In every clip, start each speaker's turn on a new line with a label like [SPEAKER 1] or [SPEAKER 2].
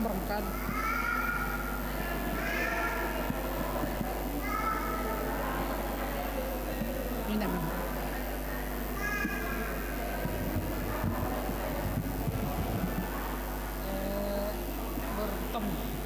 [SPEAKER 1] memerlukan ini namanya bertemu.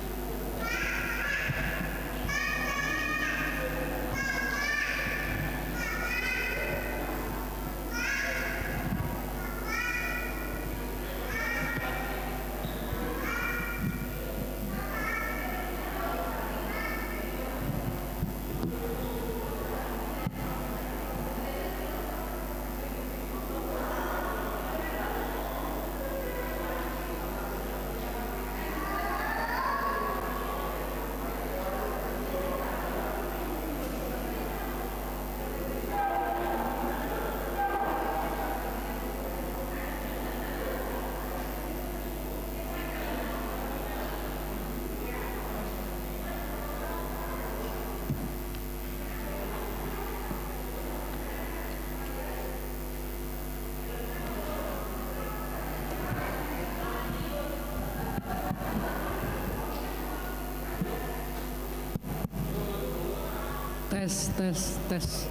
[SPEAKER 1] Tes.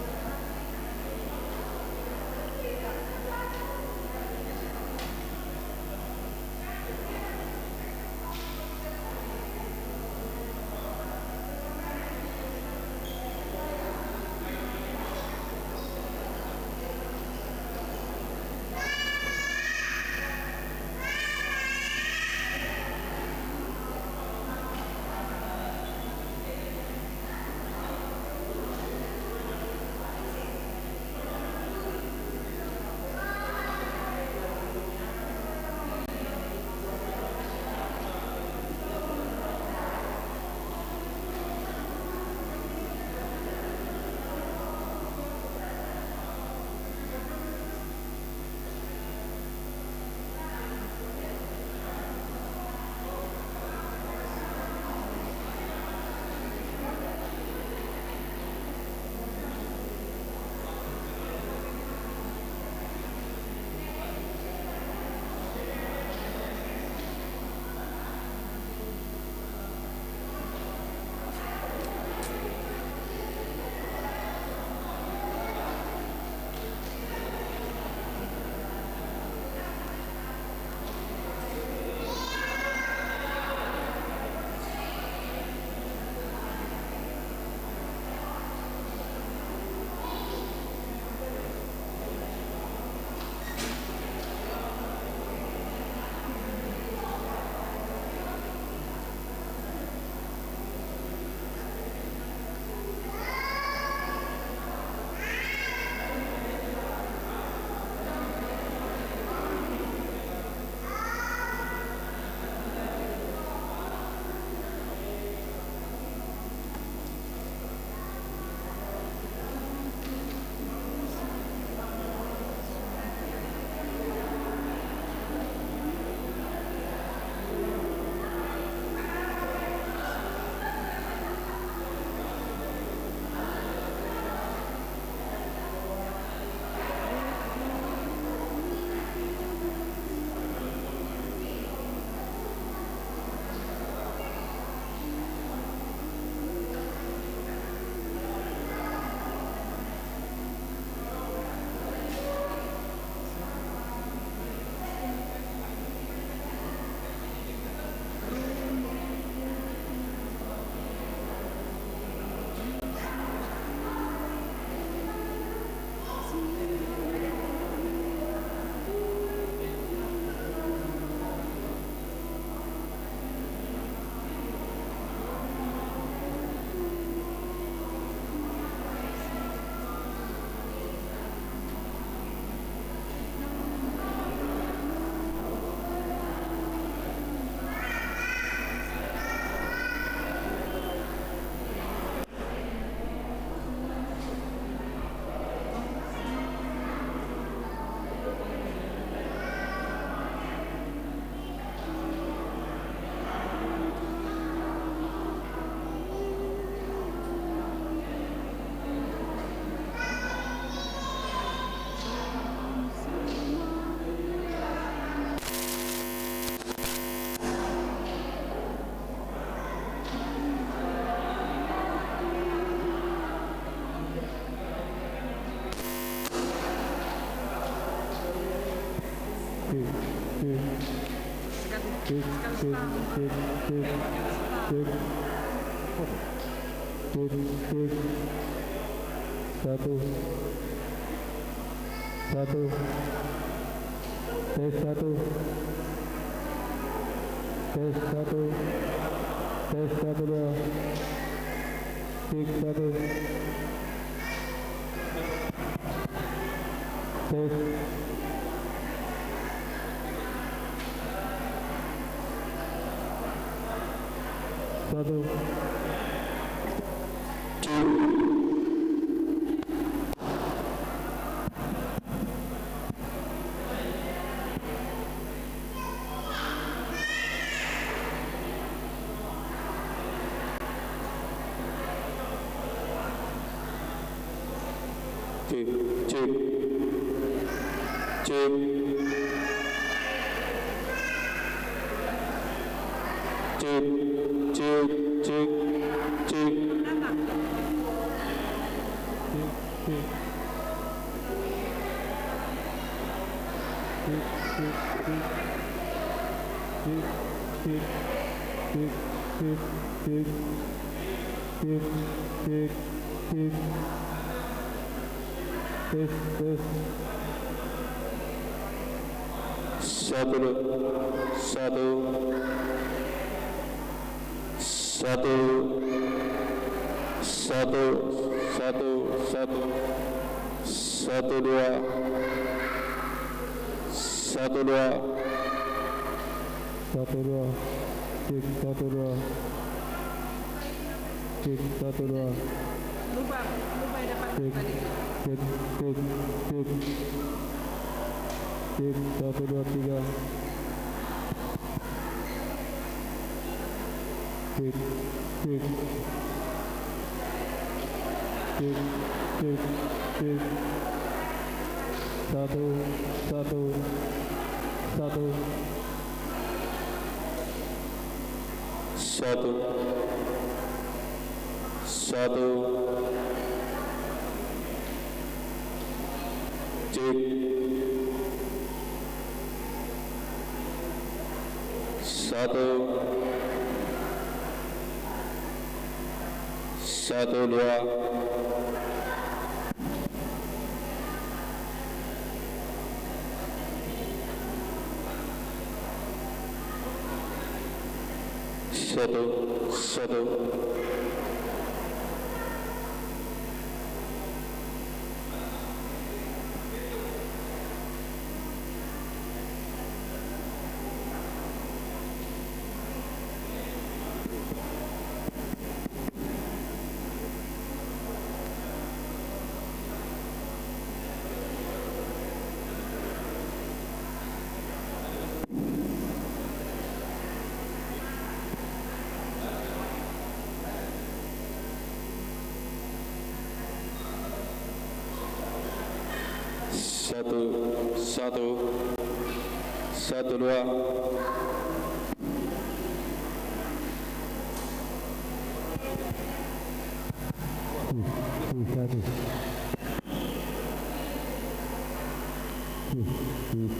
[SPEAKER 2] cek cek cek cek cek cek cek satu satu tes satu tes satu tes satu dua cek satu tes satu
[SPEAKER 3] cek cek cek cek cek cek cek satu satu satu satu satu satu satu dua satu dua
[SPEAKER 2] satu dua cek satu dua cek satu dua
[SPEAKER 1] lupa dapat
[SPEAKER 2] cek
[SPEAKER 1] tadi.
[SPEAKER 2] cek cek cek cek satu dua tiga cek cek cek cek cek satu satu satu
[SPEAKER 3] satu satu cek satu satu dua satu satu satu satu satu dua
[SPEAKER 2] satu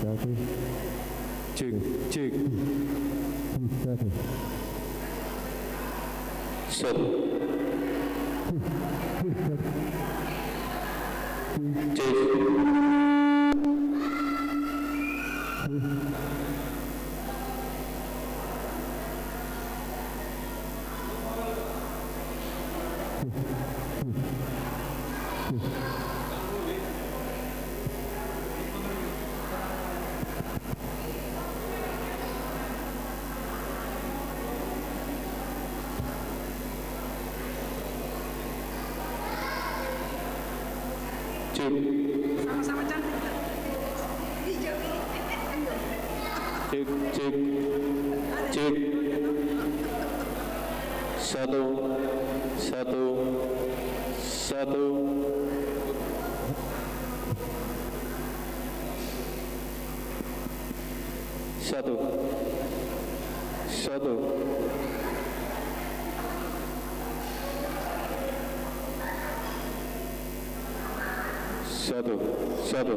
[SPEAKER 2] satu
[SPEAKER 3] cek cek
[SPEAKER 2] satu
[SPEAKER 3] satu cek cek
[SPEAKER 1] Sama-sama cantik. Hijau ini.
[SPEAKER 3] cek cek cek satu satu satu satu satu satu satu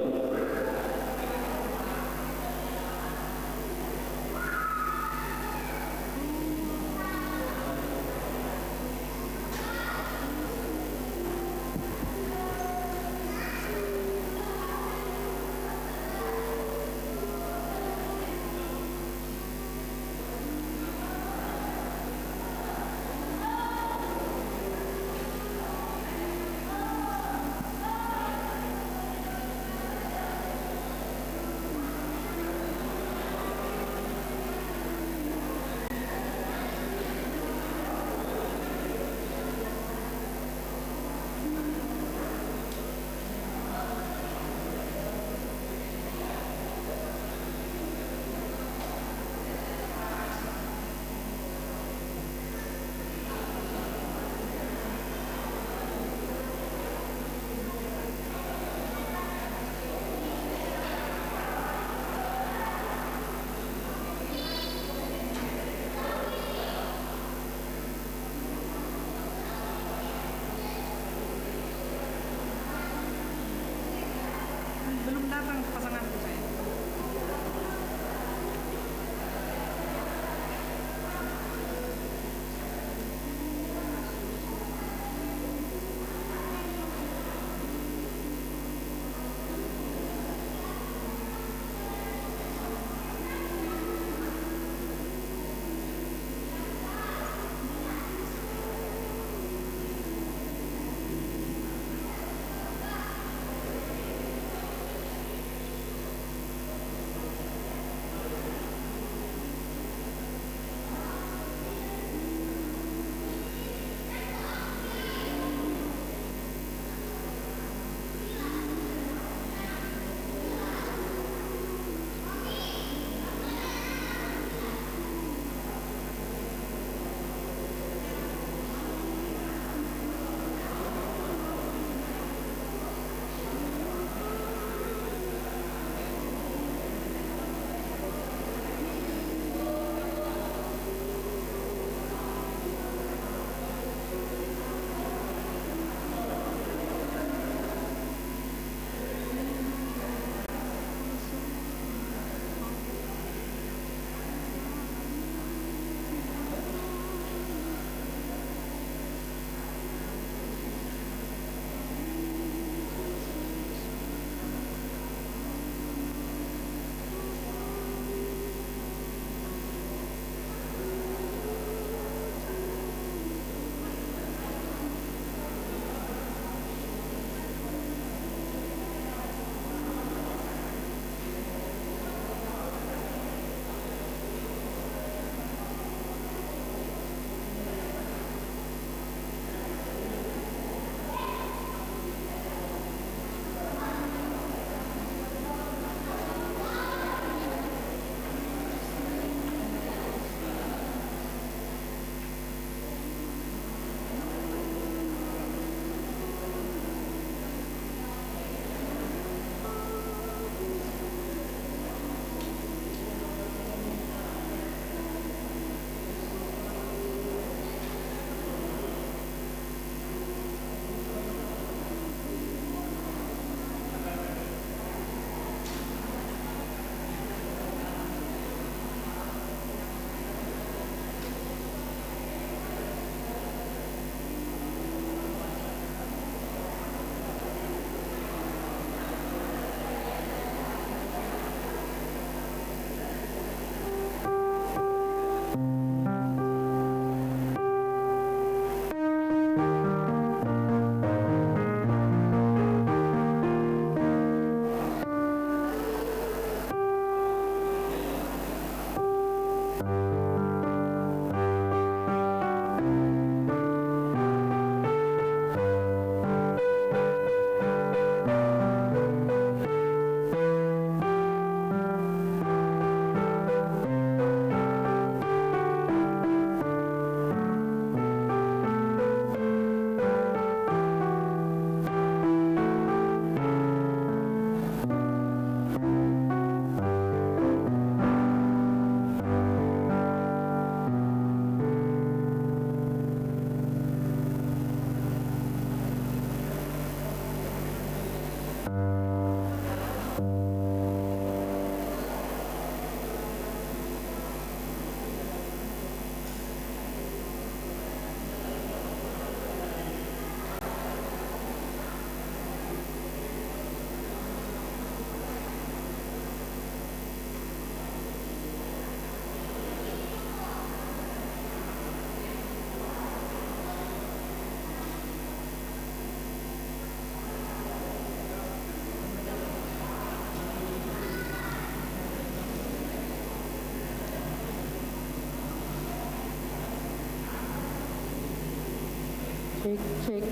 [SPEAKER 4] Cek, cek.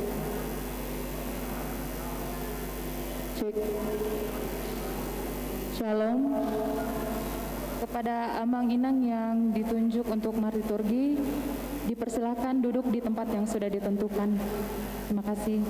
[SPEAKER 4] Cek. Shalom. Kepada Amang Inang yang ditunjuk untuk mariturgi, dipersilakan duduk di tempat yang sudah ditentukan. Terima kasih.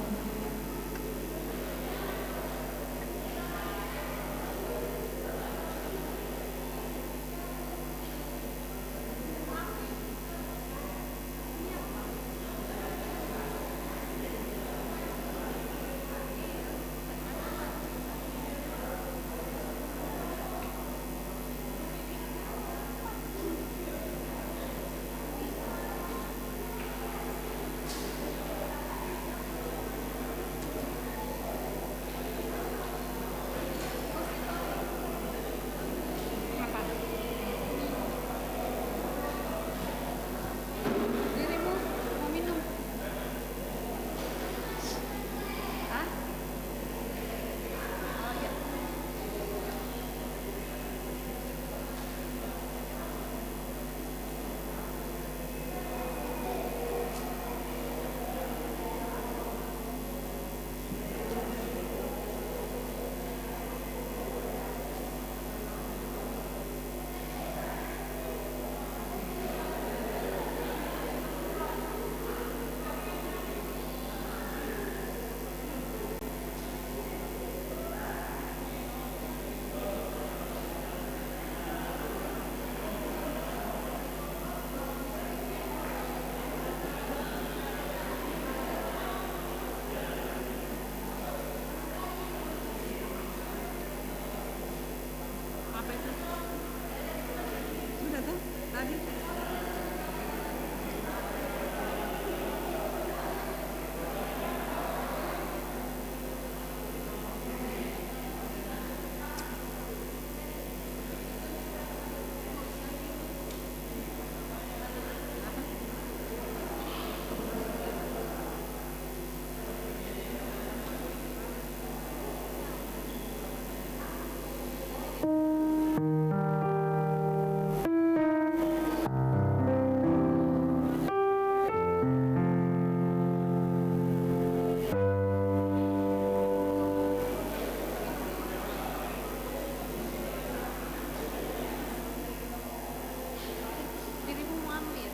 [SPEAKER 1] Dirimu mau minum? Hah? Oh ya. Apa itu? Sudah tuh tadi. Dirimu mau ambil?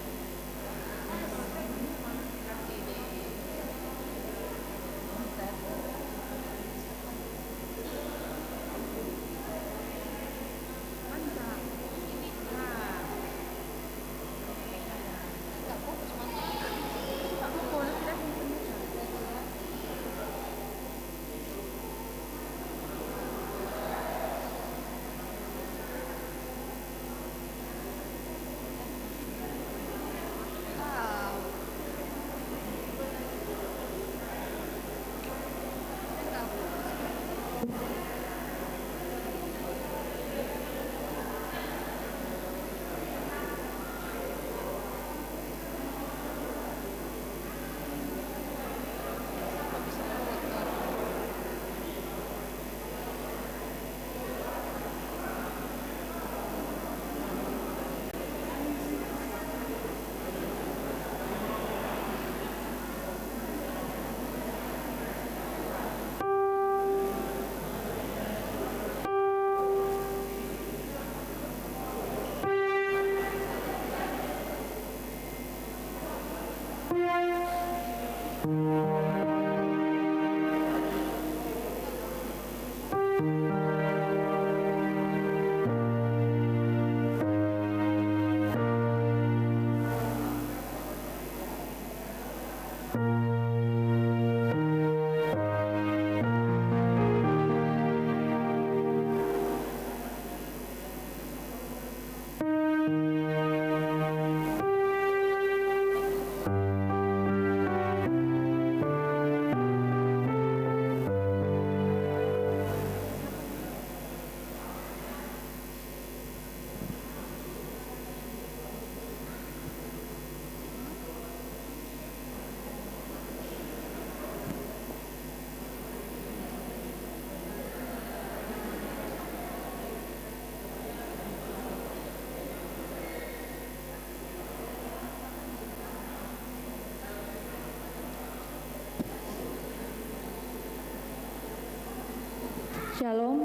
[SPEAKER 4] Shalom.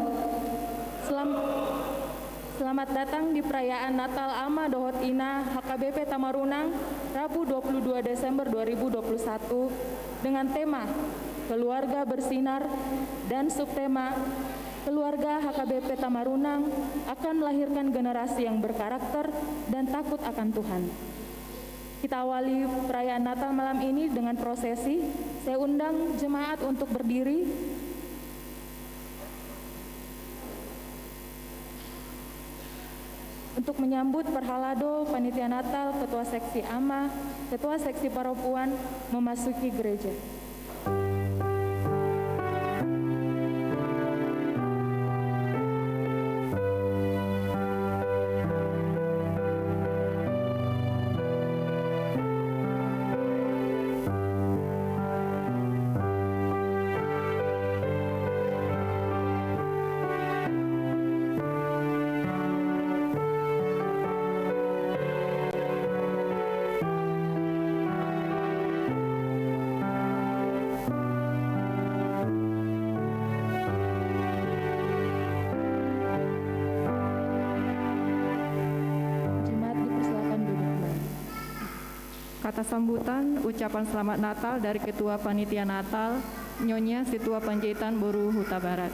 [SPEAKER 4] Selamat datang di perayaan Natal Ama Dohot Ina HKBP Tamarunang, Rabu 22 Desember 2021 dengan tema Keluarga Bersinar dan subtema Keluarga HKBP Tamarunang akan melahirkan generasi yang berkarakter dan takut akan Tuhan. Kita awali perayaan Natal malam ini dengan prosesi. Saya undang jemaat untuk berdiri. Untuk menyambut Perhalado, Panitia Natal, Ketua Seksi AMA, Ketua Seksi Perempuan memasuki gereja.
[SPEAKER 5] Kata sambutan, ucapan selamat Natal dari Ketua Panitia Natal, Nyonya Situa Panjaitan Boru Huta Barat.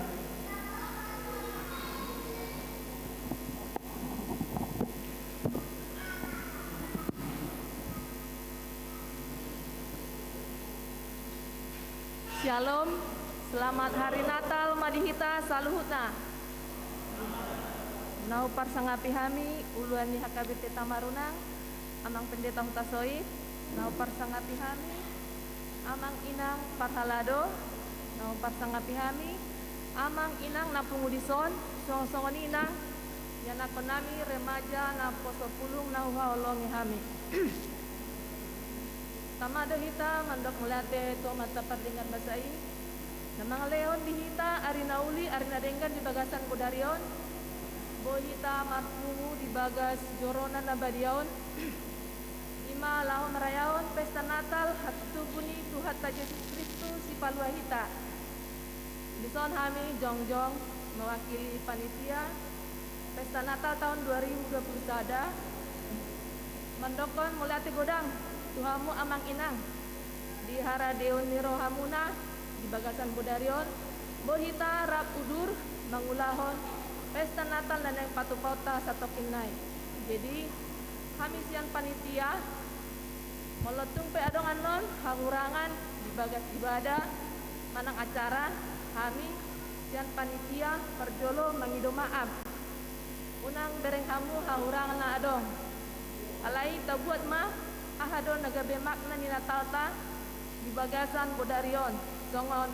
[SPEAKER 1] Shalom, selamat hari Natal Madihita Saluhutna. Nau parsangapi hami uluan di HKBP Tamarunang, amang pendeta Hutasoi, nau parsangapi hami, amang inang Parhalado, nau parsangapi hami, amang inang Napungudison, song-songon inang, yana konami remaja na poso pulung na huhaolongi hami. Tamado hita mandok melate to mata pardingan basai. Namang leon dihita arina uli arina denggan di bagasan Bodarion. Bohita marpungu di bagas joronan nabadion. Ima lahon rayaon pesta Natal hatu buni Tuhan Yesus Kristus si palua hita. Dison hami jongjong mewakili panitia pesta Natal tahun 2020 sada. Mendokon mulati godang Tuhamu amang inang di hara deon niro hamuna di bagasan Bodarion. Bohita rap udur mangulahon pesta Natal dan yang patupauta satokinai. Jadi kami sian panitia meletung pe adongan non hangurangan di bagas ibadah manang acara kami sian panitia perjolo mangido maaf unang dereng kamu hangurangan na adong alai tabuat mah ahadon nagabe makna ni Natalta di bagasan Bodarion songon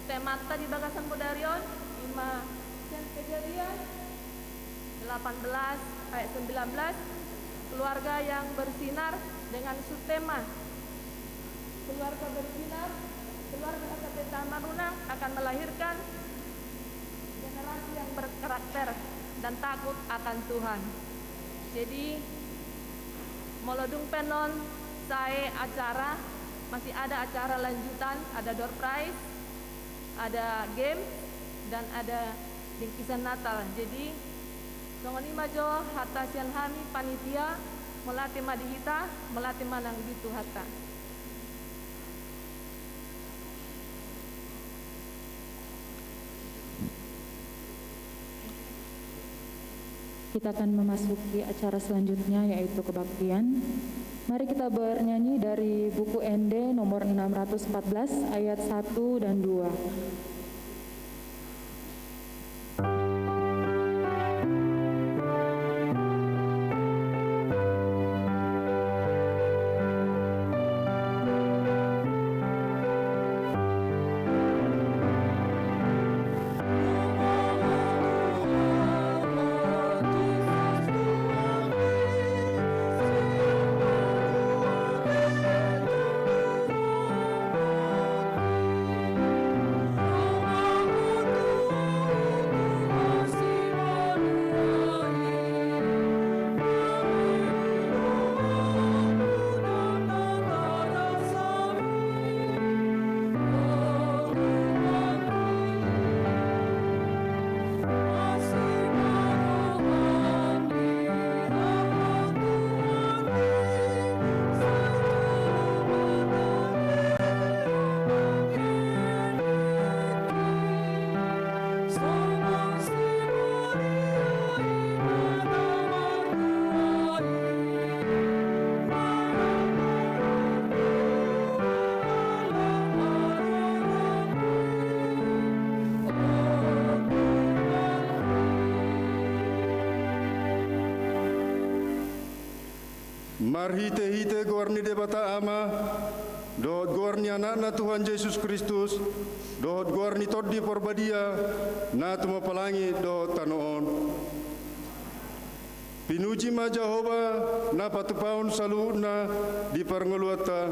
[SPEAKER 1] temata di bagasan Bodarion 5 sian kejadian 18 ayat 19 keluarga yang bersinar dengan subtema keluarga bersinar, keluarga HKBP Tamarunang akan melahirkan generasi yang berkarakter dan takut akan Tuhan. Jadi molodung penon saya acara masih ada acara lanjutan, ada door prize, ada game dan ada bingkisan Natal. Jadi songoni majo hatasian hami panitia melatih madihita, melatih manang gitu hatta.
[SPEAKER 4] Kita akan memasuki acara selanjutnya yaitu kebaktian. Mari kita bernyanyi dari buku ND nomor 614 ayat 1 dan 2.
[SPEAKER 6] Oh Marhite-hite gorni debata ama, dohot gorni anak-na Tuhan Yesus Kristus, dohot gorni toddi porbadia, na tuma palangi dohot tanoon. Pinuji ma Jehova na patupaun saluna di parngoluata,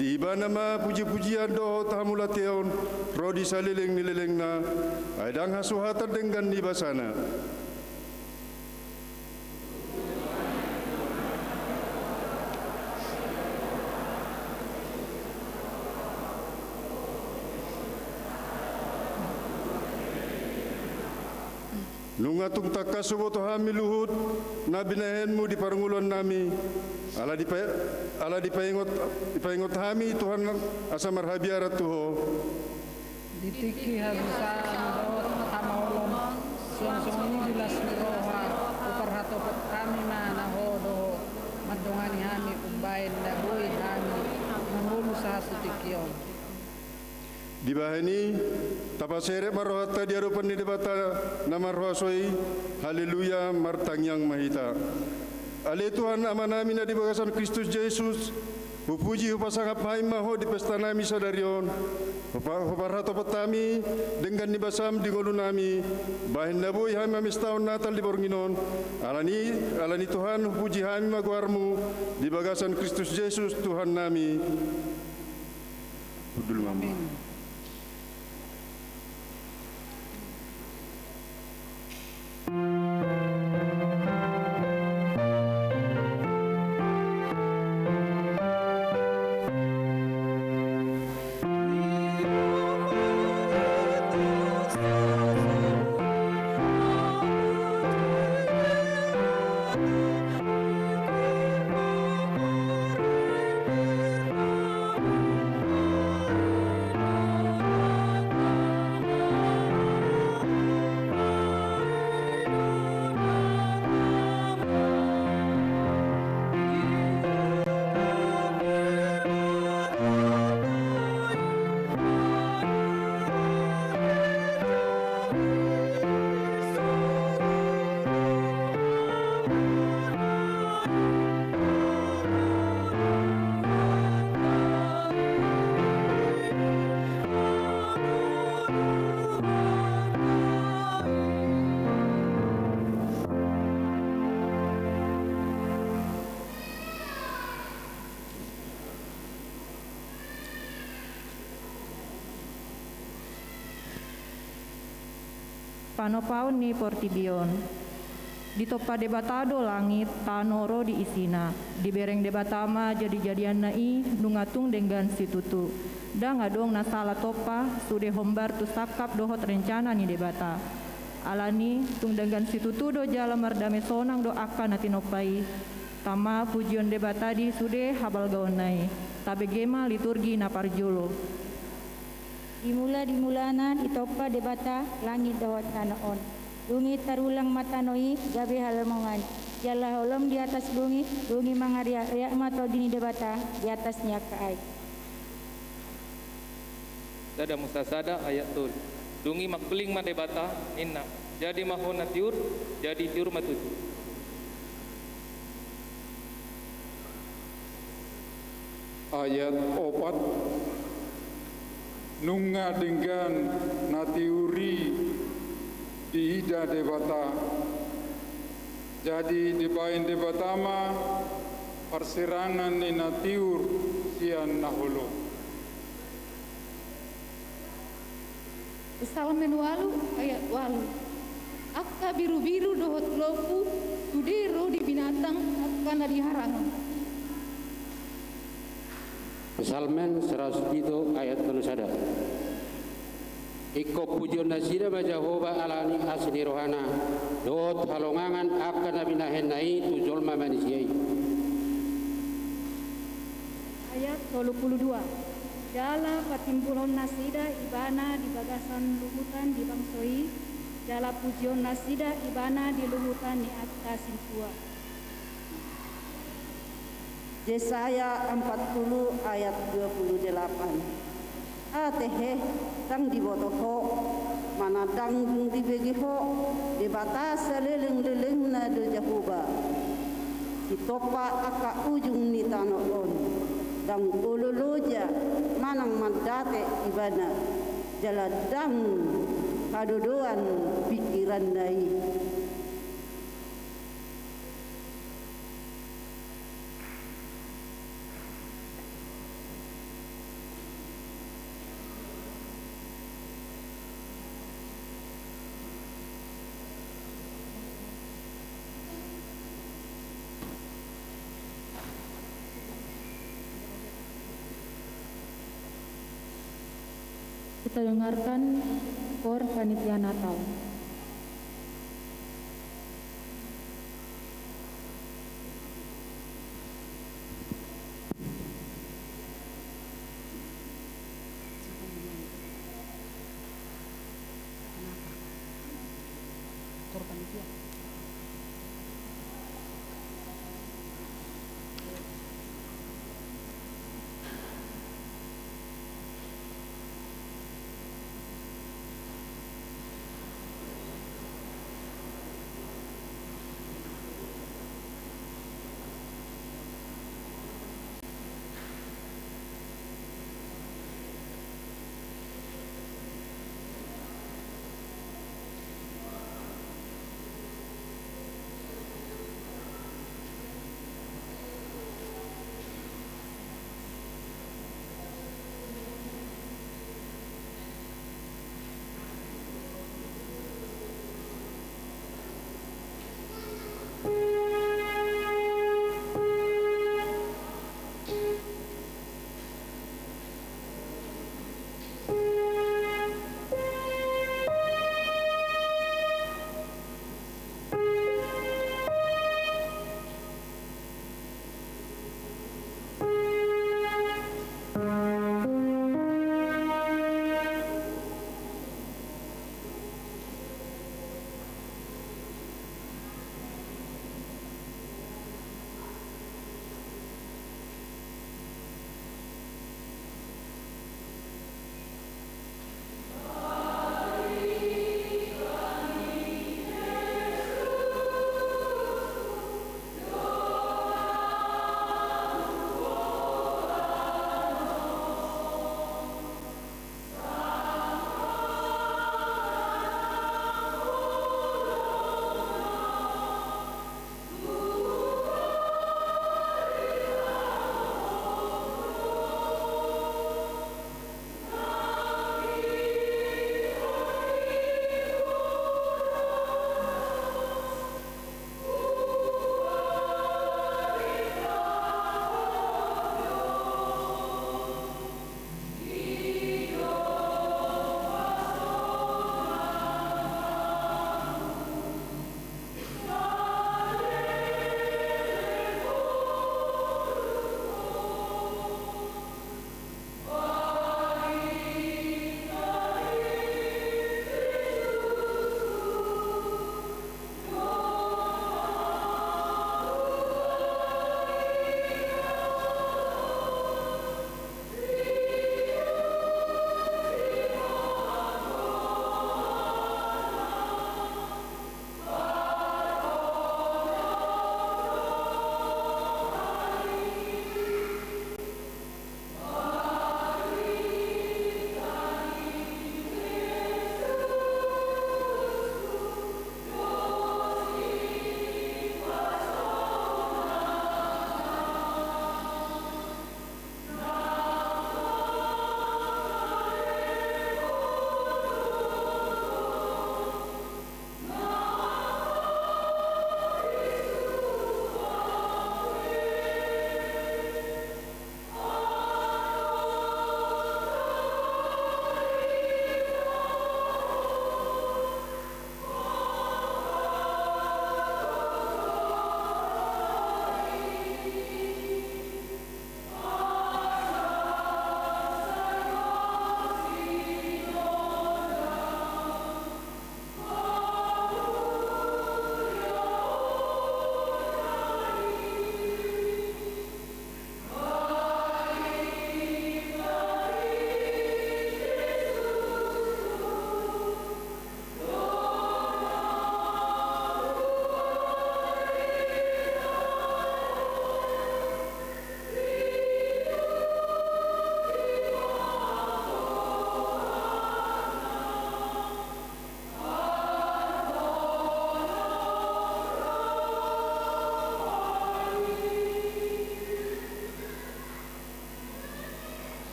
[SPEAKER 6] di ibana ma puji-pujian dohot hamulateon, rodi salileng nileleng na, aidang hasuhata dengan nibasana. Nungatung takasuboto hami luhut na binahenmu di parngulon nami ala dipaingot hami Tuhan asa marhabiara tuho
[SPEAKER 7] ditiki harusa dohot matamolom sung-sung jelas roha uparhato kami mana hodo madongani hami umbain dabui hami menghulu sahasutikion.
[SPEAKER 6] di bahani tapasere marohata diarupan di debata nama rohasoi haleluya martangyang mahita ale Tuhan amanami na di bagasan Kristus Yesus pupuji upasangap hai maho di pesta nami sadarion huparhato petami dengan nibasam di ngolu nami bahin nabui hai mamis tahun Natal di Bornginon alani Tuhan puji hai maguarmu di bagasan Kristus Yesus Tuhan nami Udul mama.
[SPEAKER 5] Panopaun ni portibion. Ditopa debatado langit, tanoro di isina. Dibereng debatama jadi-jadian nai, nungatung dengan situtu. Da ngadong nasala topa, sude hombar tu sakap dohot rencana ni debata. Alani, tung dengan situtu do jala mardame sonang do akan natinopai. Tama pujion debata di sude habal gaonai. Tabe gema liturgi naparjolo.
[SPEAKER 8] Dimulana itopa debata langit dohot tanoon. Lungi tarulang matanoi gabe halamongan. Jala holom di atas lungi mangaria mato dini debata di atasnya kaai.
[SPEAKER 9] Dada musasada ayat tul. Lungi makbeling ma debata inna. Jadi mahon tiur, jadi tiur matuju.
[SPEAKER 10] Ayat 4 nunga dengan natiuri di ida debata jadi dibain debatama persirangan ni natiur sian nahulu
[SPEAKER 11] Salmen walu ayat walu akka biru-biru dohot lopu tudero di binatang karena diharang.
[SPEAKER 12] Salmen 107 ayat 31. Iko pujian nasida ba Jehova alani asni rohana dot halongangan akan nabinahen nai tu jolma manusia.
[SPEAKER 8] Ayat 22. Jala patimpulon nasida ibana di bagasan luhutan di bangsoi. Jala pujion nasida ibana di luhutan ni atas simpua.
[SPEAKER 13] Yesaya 40 ayat 28. Atehe tang dibotoho manadang dibegi ho debata seleleng-leleng na do Jehova. itopa aka ujung ni tanoon dang ululuja manang mandate ibana jaladang kadodoan pikiran dai.
[SPEAKER 4] Kita dengarkan KOR Panitia Natal.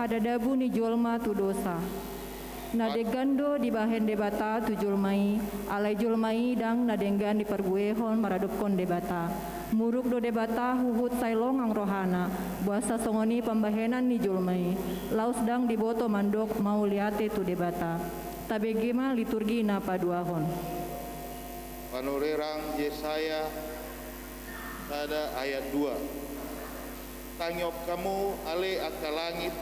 [SPEAKER 5] Hadadabu ni julma tu dosa. Nadegando di bahen debata tu julmai, alai julmai dang nadenggan di perguehon maradupkon debata. Muruk do debata huhut sailongang rohana, buasa songoni pembahenan ni julmai. Laus dang diboto mandok mau liate tu debata. Tabegema liturgi na paduahon.
[SPEAKER 14] Panorerang Yesaya pada ayat 2. Tangyop kamu ale aka langit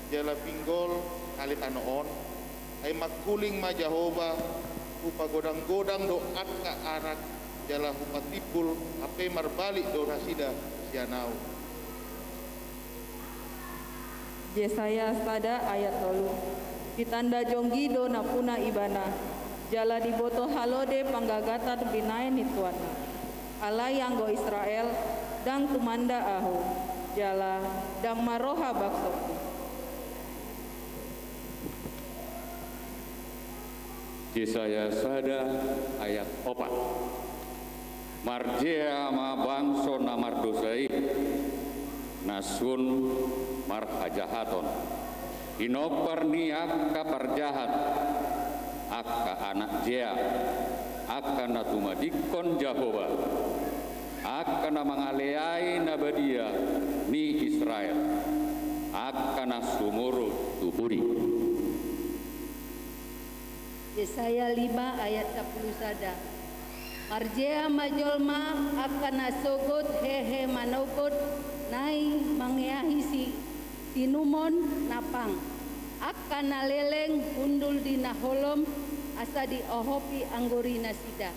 [SPEAKER 14] jala pinggol ale anoon ay makuling ma Jehova upa godang-godang do atka anak jala upatipul ape marbalik do nasida sianau.
[SPEAKER 4] Yesaya pada ayat 3. Ditanda jonggi do napuna ibana jala diboto halode panggagatan binae ni tuana alai yang go Israel dang tumanda ahu jala dang maroha baksoku.
[SPEAKER 15] Yesaya sada ayat 4. Marjea ma bangso na mardosai nasun marhajahaton inopar ni akka parjahat akka anak jea akka na tumadikon Jehova akka na mangaleai nabadia ni Israel akka na sumuru tuburi.
[SPEAKER 11] Yesaya 5 ayat 10 sada. Marjea majolma akan nasogot hehe manogot nai mangeahisi tinumon napang akan naleleng hundul di naholom asa di ohopi anggori nasida.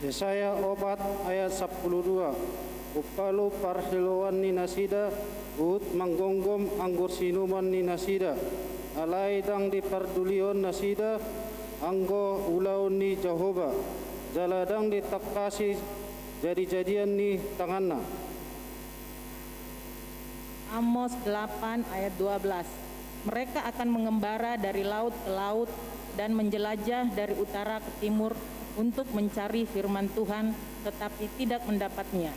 [SPEAKER 12] Yesaya 4 ayat 12. Upalu parhiloan ni nasida ut manggonggom anggur sinuman ni nasida alai dang dipardulion nasida anggo ulaun ni Jehova jaladang ditakasi jadi-jadian ni tanganna.
[SPEAKER 16] Amos 8 ayat 12. Mereka akan mengembara dari laut ke laut dan menjelajah dari utara ke timur untuk mencari firman Tuhan tetapi tidak mendapatnya.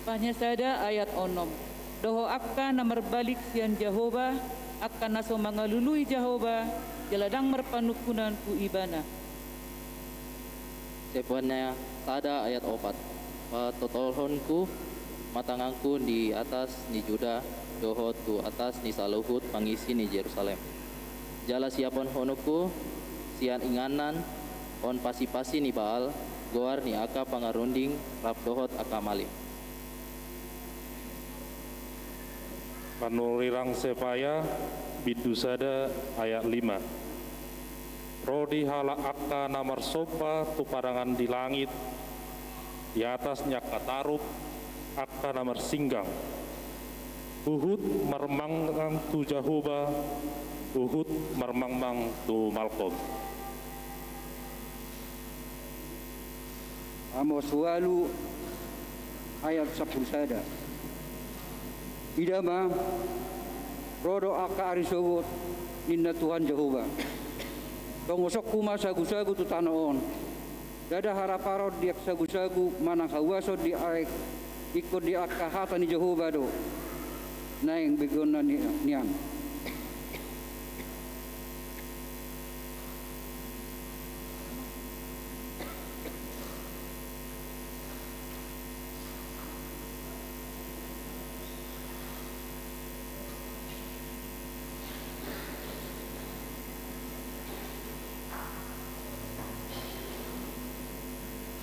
[SPEAKER 17] Panyasada ayat 6. Doho akka namar balik sian Jehova akan naso mangalului Jehova jaladang merpanukunan ku ibana.
[SPEAKER 18] Sepuannya tada ayat 4. Patotolhonku matangangku di atas ni Juda doho tu atas ni Saluhut pangisi ni Jerusalem. Jala siapon honuku sian inganan on pasi-pasi ni Baal goar ni aka pangarunding rap dohot aka malim.
[SPEAKER 19] Panurirang sepaya bidusada ayat 5. Rodi hala akka namar sopa tu parangan di langit di atasnya kataruk akka namar singgang uhud marmangang tu Jehova uhud marmangmang tu Malkom.
[SPEAKER 20] Amos walu ayat 10 sada. Idama rodo aka arisowot inna Tuhan Jehova. Tongosok kuma sagu-sagu tu tanaon. Dada haraparod diak sagu-sagu manang hawasod di aik ikut di aka hata ni Jehova do. Naing begona nian.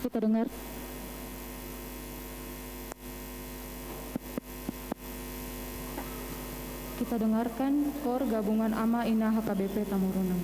[SPEAKER 11] Kita dengar.
[SPEAKER 4] Kita dengarkan KOR Gabungan AMA INA HKBP Tamurunang.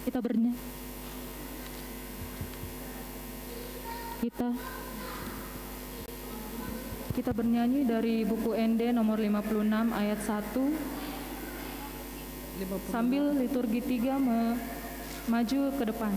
[SPEAKER 4] Kita bernyanyi dari buku ND nomor 56 ayat 1 sambil liturgi 3 maju ke depan.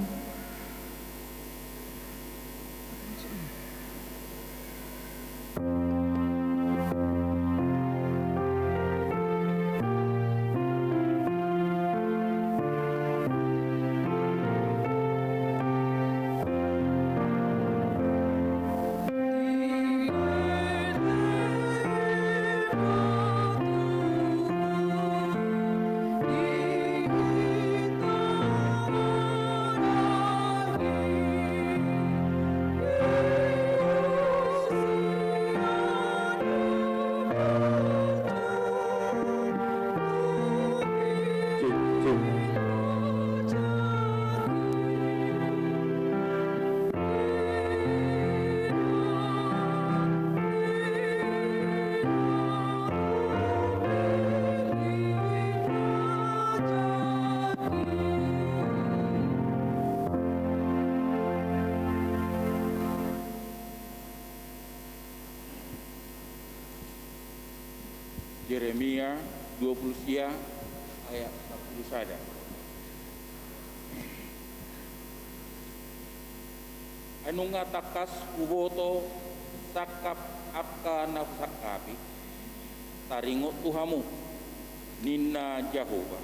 [SPEAKER 10] Yeremia 20 sia ayat 10 sada. Anu ngatakas kuboto sakap akka nafsakapi taringot tuhamu ninna Jehova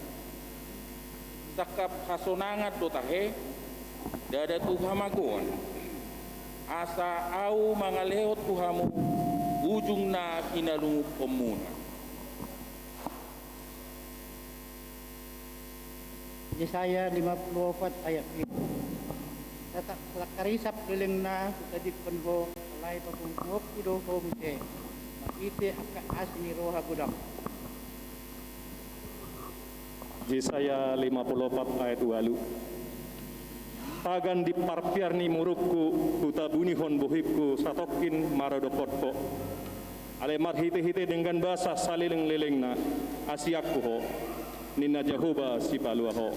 [SPEAKER 10] sakap hasonangat dotahe dada tuhamagon asa au mangalehot tuhamu ujung na kinalungu komuna.
[SPEAKER 12] Yesaya 54 ayat 7. Tatak lakarisap geleng na tadi penho alai papungkop kudo homse. Makite akka asni roha budak.
[SPEAKER 19] Yesaya 54 ayat 2. Tagan di parpiarni murukku kutabuni hon bohipku satokin maradokotko. Ale marhite-hite dengan bahasa salileng-lelengna asiakku ho. Ninna Jehova si paluaho.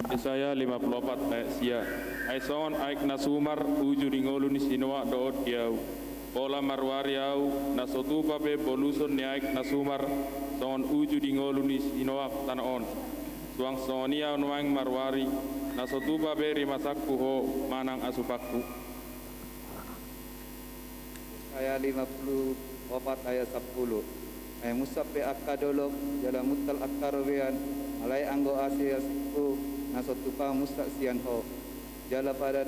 [SPEAKER 10] Yesaya 54 ayat sia. Ai son aik nasumar uju dingolu ni sinoa doot yau. Pola marwari au nasotu pape boluson ni aik nasumar son uju dingolu ni sinoa tanaon. Suang sonia nuang marwari nasotu pape rimasakku ho manang asupakku.
[SPEAKER 21] Ayat 54 ayat 10. Ay musape akadolok jala mutal akarobean alai anggo asiasku nasotupa musak sian ho jala padan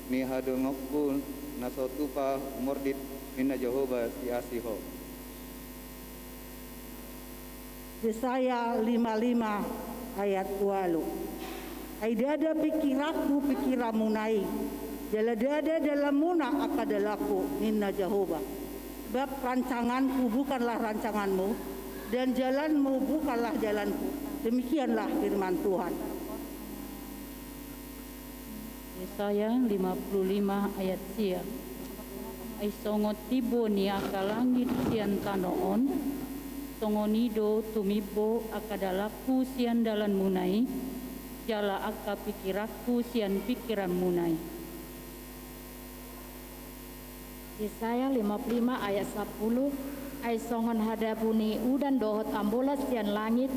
[SPEAKER 21] ni hadongokku nasotupa mordit minna Jehova si asiho.
[SPEAKER 13] Yesaya 55 ayat 2. Ai dada pikiramu nai jala dada dalam muna akadalaku minna Jehova. Sebab rancanganku bukanlah rancanganmu dan jalanmu bukanlah jalanku. Demikianlah firman Tuhan.
[SPEAKER 8] Yesaya 55 ayat sia. Ai songo tibo ni akalangit sian tanoon, songo nido tumibo akadalaku sian dalan munai, jala akka pikiraku sian pikiran munai.
[SPEAKER 22] Yesaya 55 ayat 10. Ai songon hadapuni udan dohot ambolas sian langit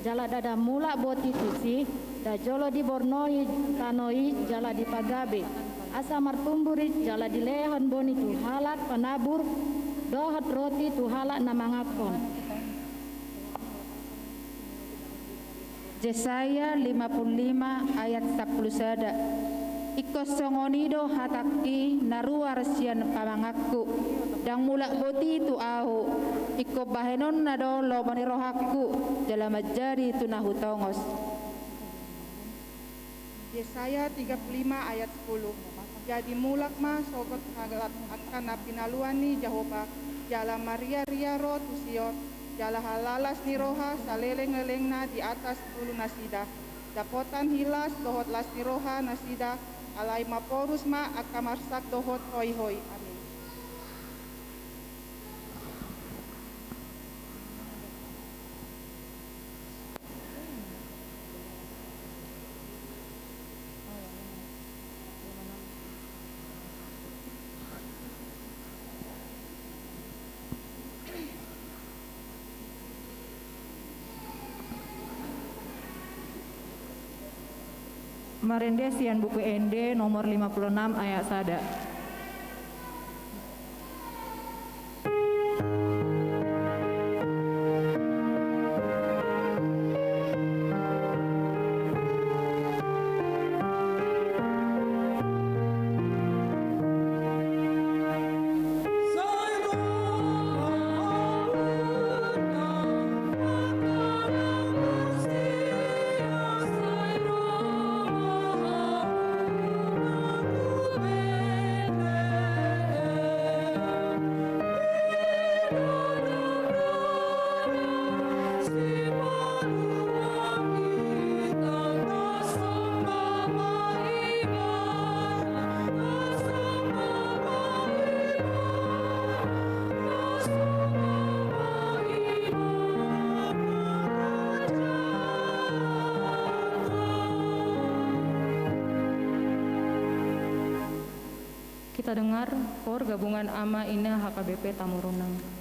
[SPEAKER 22] jala dada mula boti tusi da jolo di bornoi tanoi jala di pagabe asa martumburi jala di lehon boni tu halak panabur dohot roti tu halak namangakon.
[SPEAKER 23] Yesaya 55 ayat 10 sada. Iko songonido hataki naruar sian pamangakku dang mulak boti tu ahu iko bahenon nado lo manirohakku dalam majari tu nahu tongos.
[SPEAKER 24] Yesaya 35 ayat 10. Jadi mulak ma sogot hagat akan napinaluan ni Jehova jala Maria ria ro tusiot jala halalas ni roha saleleng-lelengna di atas ulu nasida dapotan hilas dohot las ni roha nasida alai maporus ma akamarsak dohot hoi-hoi. Amin.
[SPEAKER 5] Marendesian buku ND nomor 56 ayat sada.
[SPEAKER 4] Kita dengar KOR Gabungan AMA INA HKBP Tamurunang.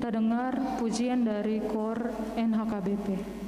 [SPEAKER 4] Kita dengar pujian dari KOR NHKBP.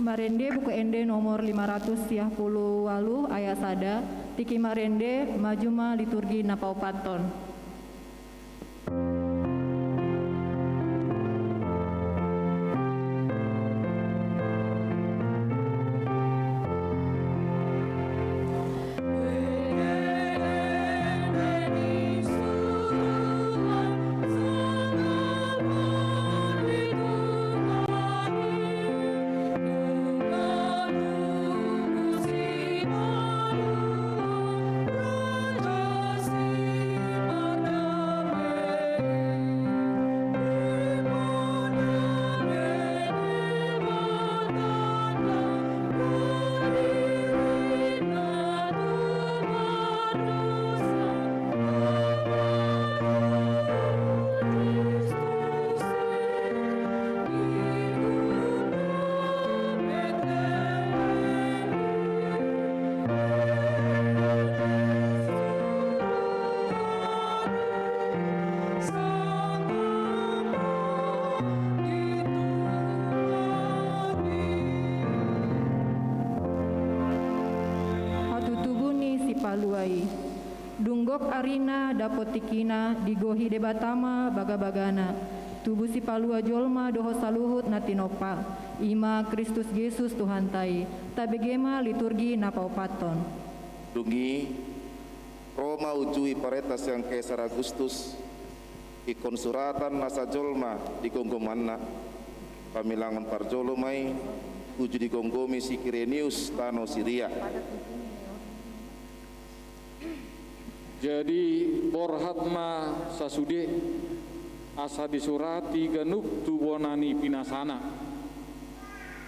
[SPEAKER 5] Marende buku ende nomor 538 ayat sada, tiki marende majuma liturgi napau panton.
[SPEAKER 1] Raja
[SPEAKER 5] luai. Dunggok arina dapotikina digohi debatama baga-bagana. Tubuh si palua jolma doho saluhut natinopa. Ima Kristus Yesus Tuhan tai. Tabegema liturgi napaupaton.
[SPEAKER 14] Dungi Roma ujui paretas yang Kaisar Agustus ikon suratan nasa jolma di gonggomanna pamilangan parjolomai uju di gonggomi si Kirenius tano Siria.
[SPEAKER 10] Jadi borhatma sasude asa disurati genuk tuwonani pinasana.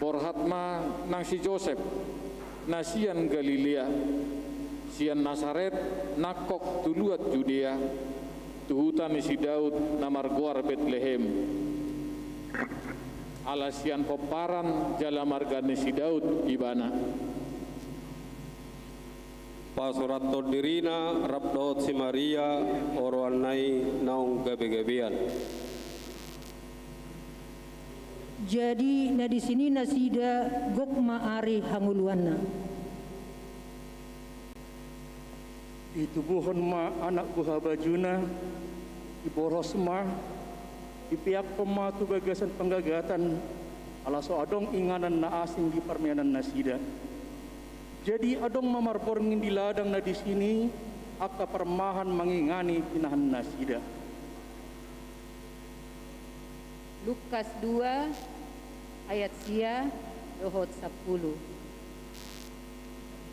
[SPEAKER 10] Borhatma nang si Joseph nasian Galilea, sian Nasaret nakok tuluat Judea, tuhutan si Daud namarguar Bethlehem. Alasian peparan jala margane si Daud ibana.
[SPEAKER 1] Pasurat dirina rabdot si Maria orwanai naung gabe-gabean.
[SPEAKER 2] Jadi na di sini nasida gokma ari hanguluanna.
[SPEAKER 19] Ditubuhon ma anak buah bajuna, iboros ma, ipiak pema tu bagasan penggagatan, alaso adong inganan na asing di permainan nasida. Jadi adong mamarborngin di ladang na di sini, aka permahan mengingani pinahan nasida.
[SPEAKER 11] Lukas 2 ayat sia dohot 10.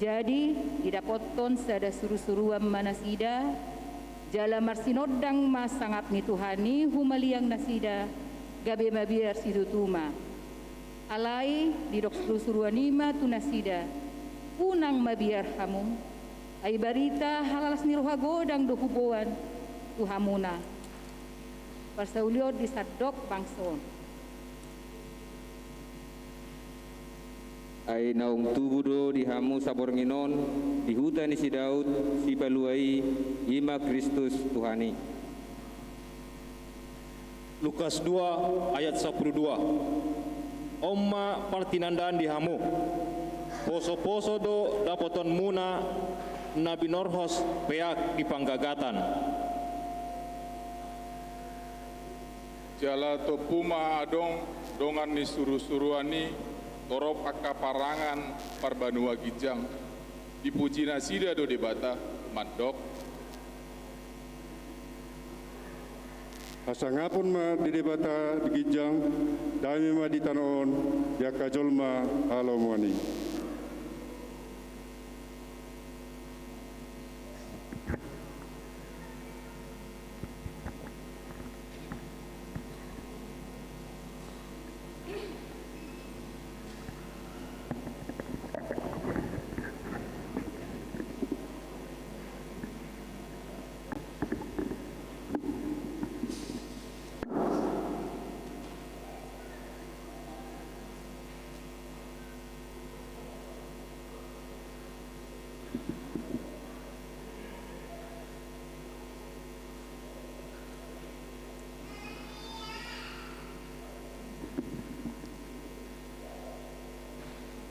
[SPEAKER 11] Jadi didapoton sada suru-suruan manasida jala marsinodang mas sangat ni Tuhani humaliang nasida gabe mabiar situtuma alai didok suru-suruan ima tu nasida unang mabiar hamung ai barita halalas ni roha godang do huboan tu hamuna Pasaulio di sadok bangson.
[SPEAKER 21] Ai naung tubudo di hamu sabornginon di hutan si Daud si paluai ima Kristus Tuhani.
[SPEAKER 19] Lukas 2 ayat 12. Omma partinandaan di hamu. Poso-poso do dapoton muna Nabi Norhos peak di panggagatan.
[SPEAKER 10] Jala topuma adong dongan ni suru-suruani torop akka parangan parbanua gijang dipuji nasida do debata mandok
[SPEAKER 6] Asangapun ma di debata di gijang dami ma di tanoon ya kajolma halomwani.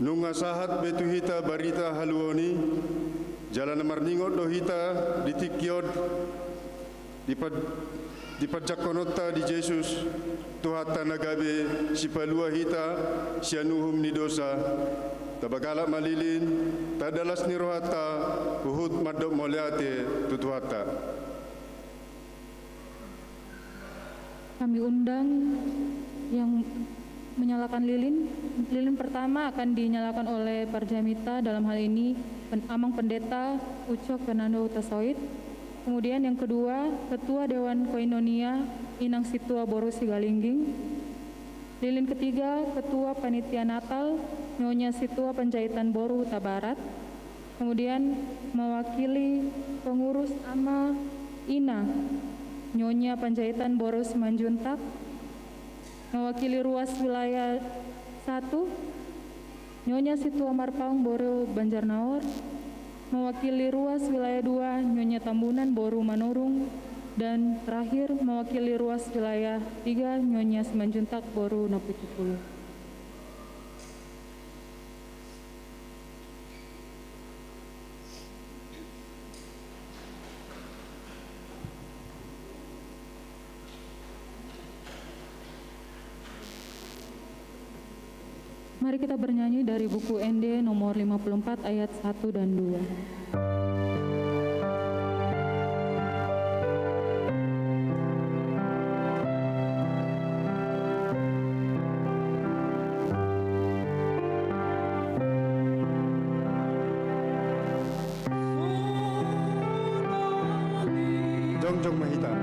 [SPEAKER 6] Nunga sahat betu hita barita haluoni jalan marningot do hita ditikiod di pajakonota di Jesus tuhata nagabe si palua hita sianuhum ni dosa tabagala malilin tadalas ni rohata uhud madok moliate tutuhata.
[SPEAKER 4] Kami undang yang menyalakan lilin. Lilin pertama akan dinyalakan oleh Parjamita, dalam hal ini Amang Pendeta Ucok Fernando Utasoid. Kemudian yang kedua, Ketua Dewan Koinonia Inang Situa Boru Sigalingging. Lilin ketiga, Ketua Panitia Natal Nyonya Situa Penjahitan Boru Tabarat. Kemudian mewakili pengurus Ama Ina Nyonya Penjahitan Boru Simanjuntak. Mewakili ruas wilayah 1 Nyonya Situa Marpaung Boru Banjarnaor. Mewakili ruas wilayah 2 Nyonya Tambunan Boru Manurung. Dan terakhir mewakili ruas wilayah 3 Nyonya Simanjuntak Boru Napitupulu. Mari kita bernyanyi dari buku ND nomor 54 ayat 1 dan 2.
[SPEAKER 6] Jongjong Mahita.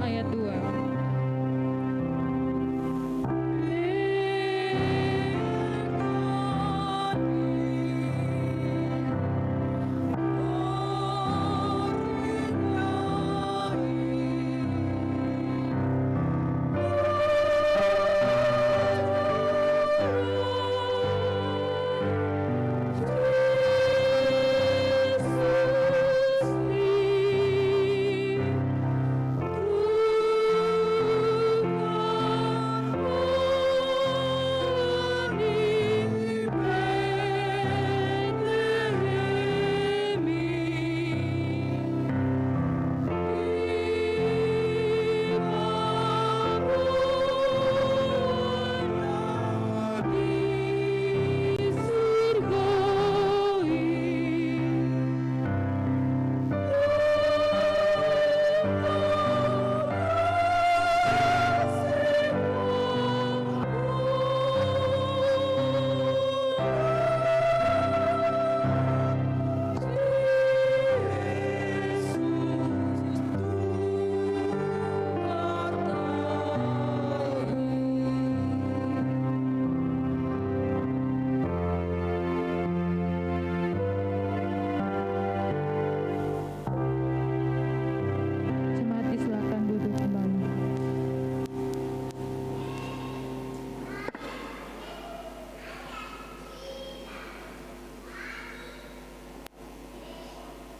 [SPEAKER 4] ayat 2.
[SPEAKER 3] Yesus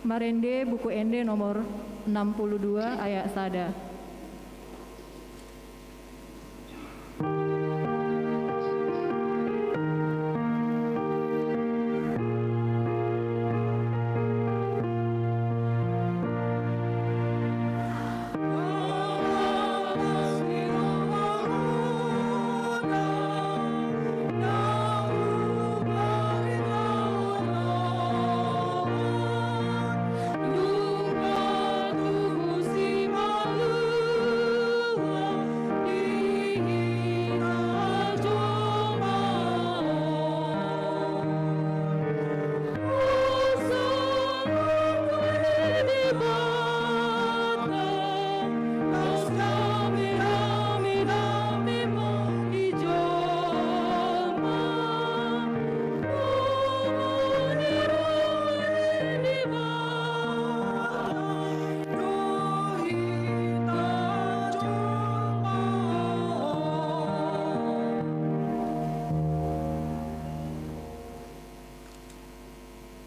[SPEAKER 5] Marende buku Ende nomor 62 ayat 1.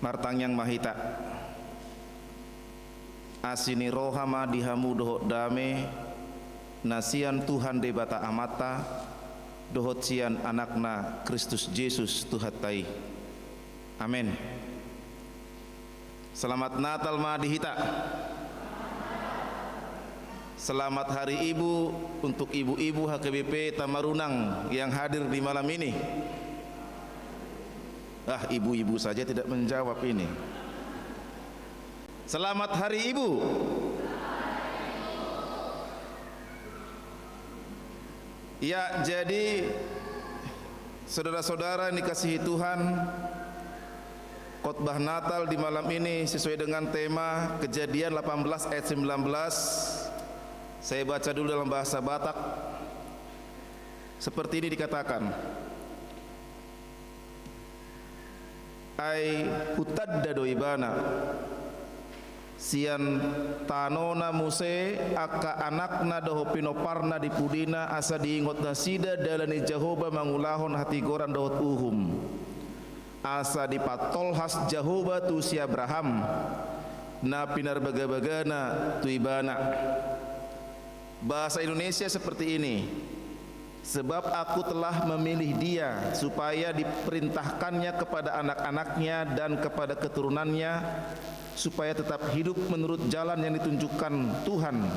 [SPEAKER 3] Martang yang mahita asini rohama dihamu dohot dame nasian Tuhan debata amata dohot sian anakna Kristus Yesus Tuhatai. Amin. Selamat Natal ma dihita. Selamat Hari Ibu untuk ibu-ibu HKBP Tamarunang yang hadir di malam ini. Ibu-ibu saja tidak menjawab ini. Selamat Hari Ibu. Ya, jadi saudara-saudara yang dikasihi Tuhan, khotbah Natal di malam ini sesuai dengan tema Kejadian 18 ayat 19. Saya baca dulu dalam bahasa Batak. Seperti ini dikatakan, ai hutadda doibana sian tanona muse aka anakna doho pinoparna di pudina asa diingot nasida dalani Jahoba mangulahon hati goran dohot uhum asa dipatolhas Jahoba tu si Abraham na pinar baga-bagana tu ibana. Bahasa Indonesia seperti ini. Sebab aku telah memilih dia supaya diperintahkannya kepada anak-anaknya dan kepada keturunannya supaya tetap hidup menurut jalan yang ditunjukkan Tuhan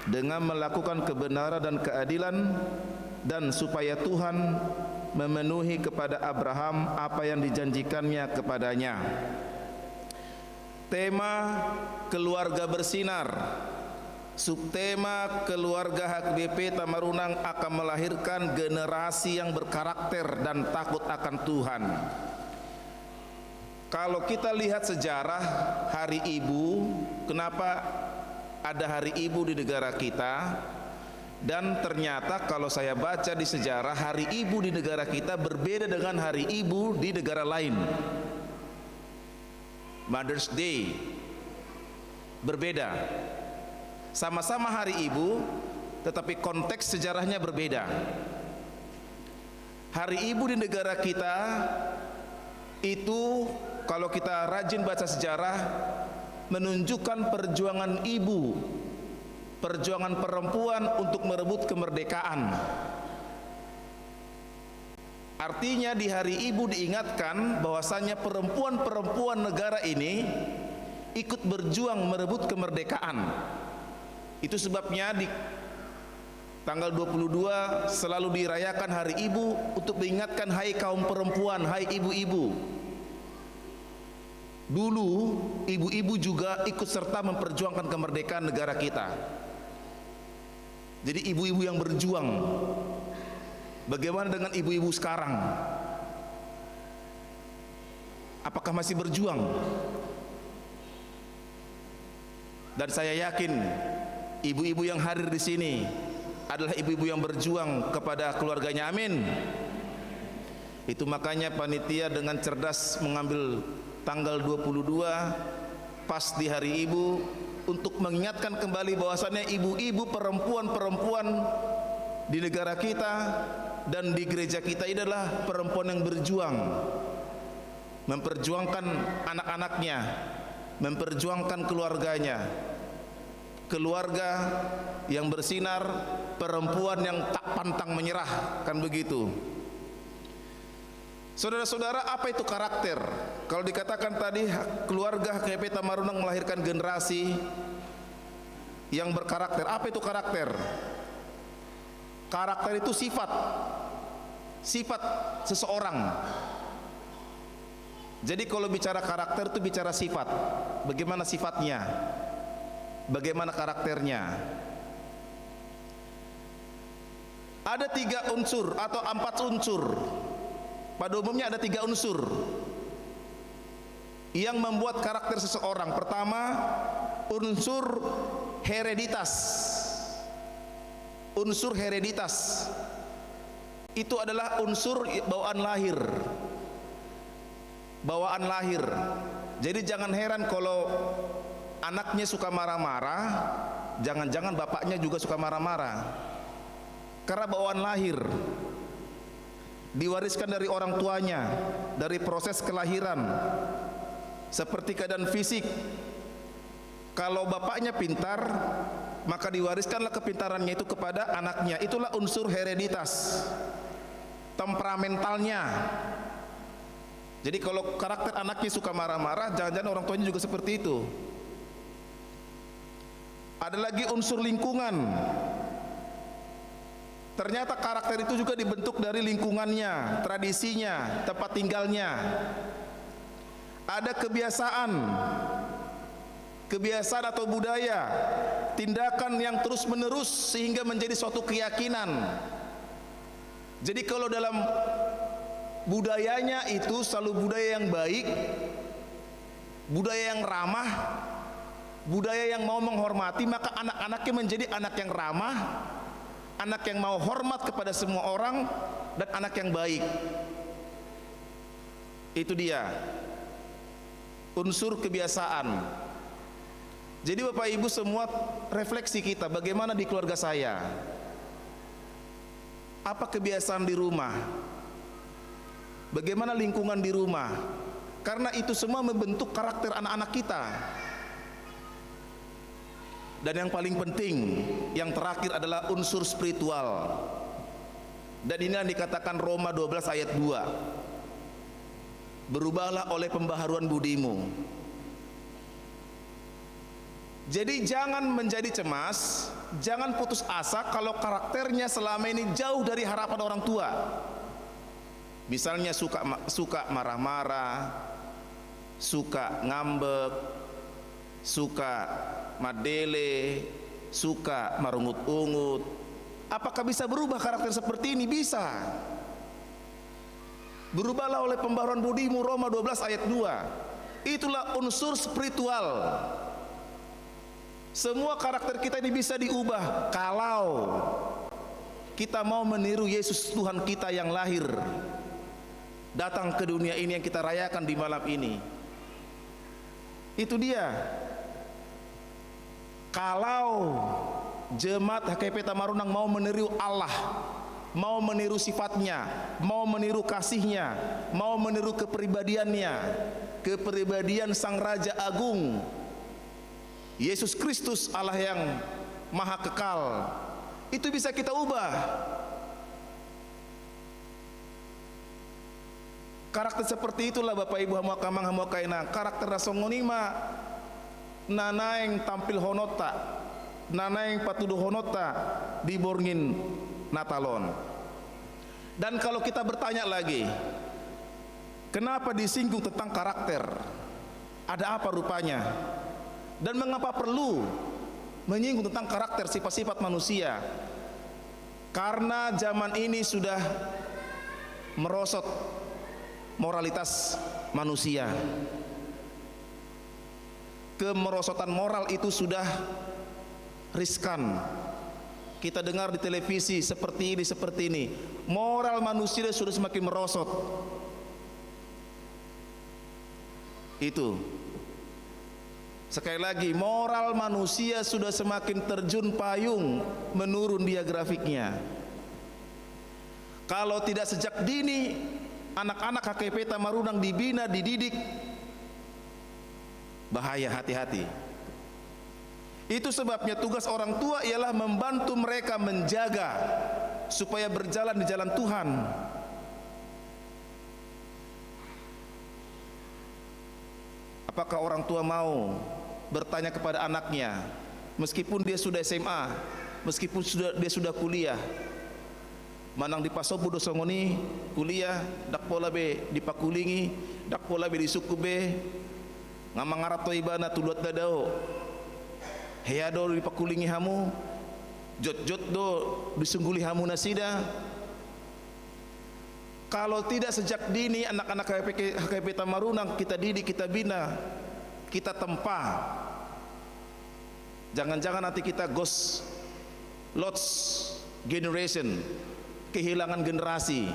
[SPEAKER 3] dengan melakukan kebenaran dan keadilan, dan supaya Tuhan memenuhi kepada Abraham apa yang dijanjikannya kepadanya. Tema keluarga bersinar. Subtema keluarga HKBP Tamarunang akan melahirkan generasi yang berkarakter dan takut akan Tuhan. Kalau kita lihat sejarah Hari Ibu, kenapa ada Hari Ibu di negara kita? Dan ternyata kalau saya baca di sejarah, Hari Ibu di negara kita berbeda dengan Hari Ibu di negara lain. Mother's Day berbeda. Sama-sama Hari Ibu, tetapi konteks sejarahnya berbeda. Hari Ibu di negara kita itu, kalau kita rajin baca sejarah, menunjukkan perjuangan ibu, perjuangan perempuan untuk merebut kemerdekaan. Artinya di Hari Ibu diingatkan bahwasanya perempuan-perempuan negara ini ikut berjuang merebut kemerdekaan. Itu sebabnya di tanggal 22 selalu dirayakan Hari Ibu untuk mengingatkan, hai kaum perempuan, hai ibu-ibu. Dulu ibu-ibu juga ikut serta memperjuangkan kemerdekaan negara kita. Jadi ibu-ibu yang berjuang. Bagaimana dengan ibu-ibu sekarang? Apakah masih berjuang? Dan saya yakin ibu-ibu yang hadir di sini adalah ibu-ibu yang berjuang kepada keluarganya. Amin. Itu makanya panitia dengan cerdas mengambil tanggal 22 pas di Hari Ibu untuk mengingatkan kembali bahwasannya ibu-ibu, perempuan-perempuan di negara kita dan di gereja kita ini adalah perempuan yang berjuang, memperjuangkan anak-anaknya, memperjuangkan keluarganya, keluarga yang bersinar, perempuan yang tak pantang menyerah, kan begitu. Saudara-saudara, apa itu karakter? Kalau dikatakan tadi keluarga KP Tamarunang melahirkan generasi yang berkarakter. Apa itu karakter? Karakter itu sifat seseorang. Jadi kalau bicara karakter itu bicara sifat. Bagaimana sifatnya? Bagaimana karakternya? Ada 3 unsur atau 4 unsur. Pada umumnya ada 3 unsur yang membuat karakter seseorang. Pertama, unsur hereditas. Unsur hereditas itu adalah unsur bawaan lahir. Bawaan lahir. Jadi jangan heran kalau anaknya suka marah-marah, jangan-jangan bapaknya juga suka marah-marah. Karena bawaan lahir. Diwariskan dari orang tuanya, dari proses kelahiran. Seperti keadaan fisik, kalau bapaknya pintar, maka diwariskanlah kepintarannya itu kepada anaknya. Itulah unsur hereditas. Temperamentalnya. Jadi kalau karakter anaknya suka marah-marah, jangan-jangan orang tuanya juga seperti itu. Ada lagi unsur lingkungan. Ternyata karakter itu juga dibentuk dari lingkungannya, tradisinya, tempat tinggalnya. Ada kebiasaan atau budaya, tindakan yang terus menerus sehingga menjadi suatu keyakinan. Jadi kalau dalam budayanya itu selalu budaya yang baik, budaya yang ramah, budaya yang mau menghormati, maka anak-anaknya menjadi anak yang ramah, anak yang mau hormat kepada semua orang, dan anak yang baik. Itu dia unsur kebiasaan. Jadi Bapak Ibu semua refleksi kita, bagaimana di keluarga saya? Apa kebiasaan di rumah? Bagaimana lingkungan di rumah? Karena itu semua membentuk karakter anak-anak kita. Dan yang paling penting, yang terakhir adalah unsur spiritual. Dan ini yang dikatakan Roma 12 ayat 2. Berubahlah oleh pembaharuan budimu. Jadi jangan menjadi cemas, jangan putus asa kalau karakternya selama ini jauh dari harapan orang tua. Misalnya suka marah-marah, suka ngambek, suka madele, suka marungut-ungut. Apakah bisa berubah karakter seperti ini? Bisa. Berubahlah oleh pembaharuan budimu, Roma 12 ayat 2. Itulah unsur spiritual. Semua karakter kita ini bisa diubah kalau kita mau meniru Yesus Tuhan kita yang lahir datang ke dunia ini yang kita rayakan di malam ini. Itu dia. Kalau jemaat HKP Tamarunang mau meniru Allah, mau meniru sifatnya, mau meniru kasihnya, mau meniru kepribadiannya, kepribadian Sang Raja Agung Yesus Kristus, Allah yang maha kekal, itu bisa kita ubah. Karakter seperti itulah Bapak Ibu hamuakamang hamuakaina. Karakter rasongonima nanaeng tampil honota, nanaeng patuduh honota diborngin natalon. Dan kalau kita bertanya lagi, kenapa disinggung tentang karakter? Ada apa rupanya? Dan mengapa perlu menyinggung tentang karakter sifat-sifat manusia? Karena zaman ini sudah merosot moralitas manusia. Kemerosotan moral itu sudah riskan. Kita dengar di televisi seperti ini. Moral manusia sudah semakin merosot. Itu. Sekali lagi, moral manusia sudah semakin terjun payung, menurun dia grafiknya. Kalau tidak sejak dini anak-anak HKP Tamarunang dibina, dididik Bahaya, hati-hati. Itu sebabnya tugas orang tua ialah membantu mereka menjaga supaya berjalan di jalan Tuhan. Apakah orang tua mau bertanya kepada anaknya, meskipun dia sudah SMA, meskipun dia sudah kuliah, manang di pasopo do songoni kuliah, dak pola be dipakulingi, dak pola be disuku be, ngamangarap to ibana tuluat dadao, heado dipakulingi hamu, jot-jot do disungguli hamu nasida. Kalau tidak sejak dini anak-anak HKBP Tamarunang kita didik, kita bina, kita tempa, jangan-jangan nanti kita ghost lost generation, kehilangan generasi.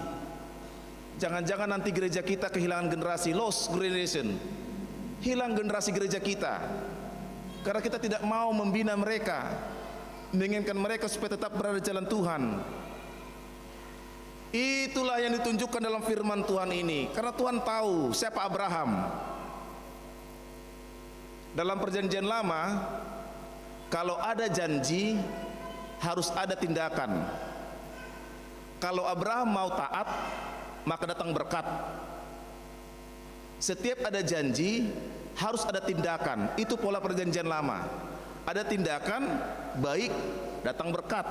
[SPEAKER 3] Jangan-jangan nanti gereja kita kehilangan generasi, lost generation, hilang generasi gereja kita, karena kita tidak mau membina mereka, menginginkan mereka supaya tetap berada di jalan Tuhan. Itulah yang ditunjukkan dalam firman Tuhan ini, karena Tuhan tahu siapa Abraham. Dalam perjanjian lama, kalau ada janji harus ada tindakan. Kalau Abraham mau taat, maka datang berkat. Setiap ada janji harus ada tindakan. Itu pola perjanjian lama. Ada tindakan baik, datang berkat.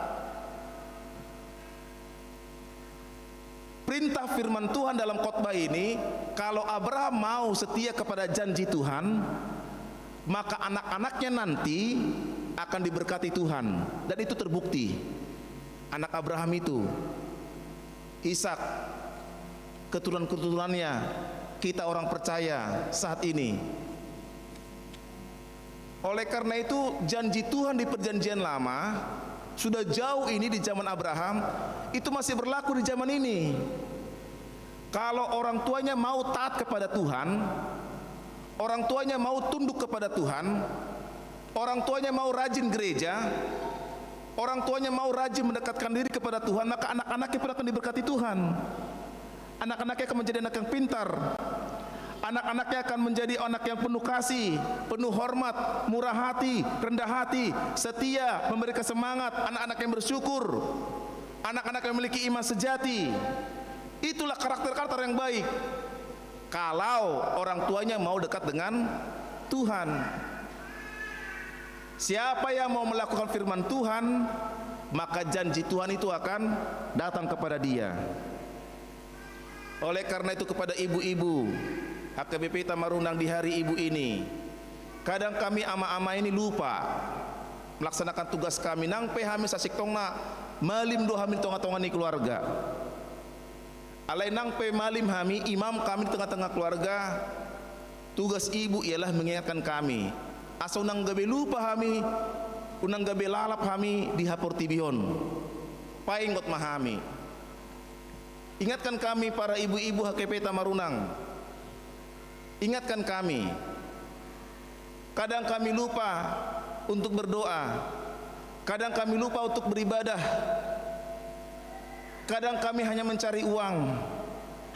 [SPEAKER 3] Perintah firman Tuhan dalam khotbah ini, kalau Abraham mau setia kepada janji Tuhan, maka anak-anaknya nanti akan diberkati Tuhan. Dan itu terbukti. Anak Abraham itu Ishak, keturunan-keturunannya, kita orang percaya saat ini. Oleh karena itu janji Tuhan di perjanjian lama sudah jauh ini di zaman Abraham, itu masih berlaku di zaman ini. Kalau orang tuanya mau taat kepada Tuhan, orang tuanya mau tunduk kepada Tuhan, orang tuanya mau rajin gereja, orang tuanya mau rajin mendekatkan diri kepada Tuhan, maka anak-anaknya pun akan diberkati Tuhan. Anak-anaknya akan menjadi anak yang pintar, anak-anaknya akan menjadi anak yang penuh kasih, penuh hormat, murah hati, rendah hati, setia, memberikan semangat, anak-anak yang bersyukur, anak-anak yang memiliki iman sejati. Itulah karakter-karakter yang baik kalau orang tuanya mau dekat dengan Tuhan. Siapa yang mau melakukan firman Tuhan, maka janji Tuhan itu akan datang kepada dia. Oleh karena itu kepada ibu-ibu HKBP Tamarunang di hari ibu ini, kadang kami ama-ama ini lupa melaksanakan tugas kami. Nang pehami sasik tongna malim do hamil tonga-tonga ni keluarga. Alai nang pe malim hami imam kami di tengah-tengah keluarga. Tugas ibu ialah mengingatkan kami. Asal nang gabe lupa hami, unang gabe lalap hami di hapor tibion. Paingot mahami. Ingatkan kami para ibu-ibu HKBP Tamarunang. Ingatkan kami. Kadang kami lupa untuk berdoa. Kadang kami lupa untuk beribadah. Kadang kami hanya mencari uang.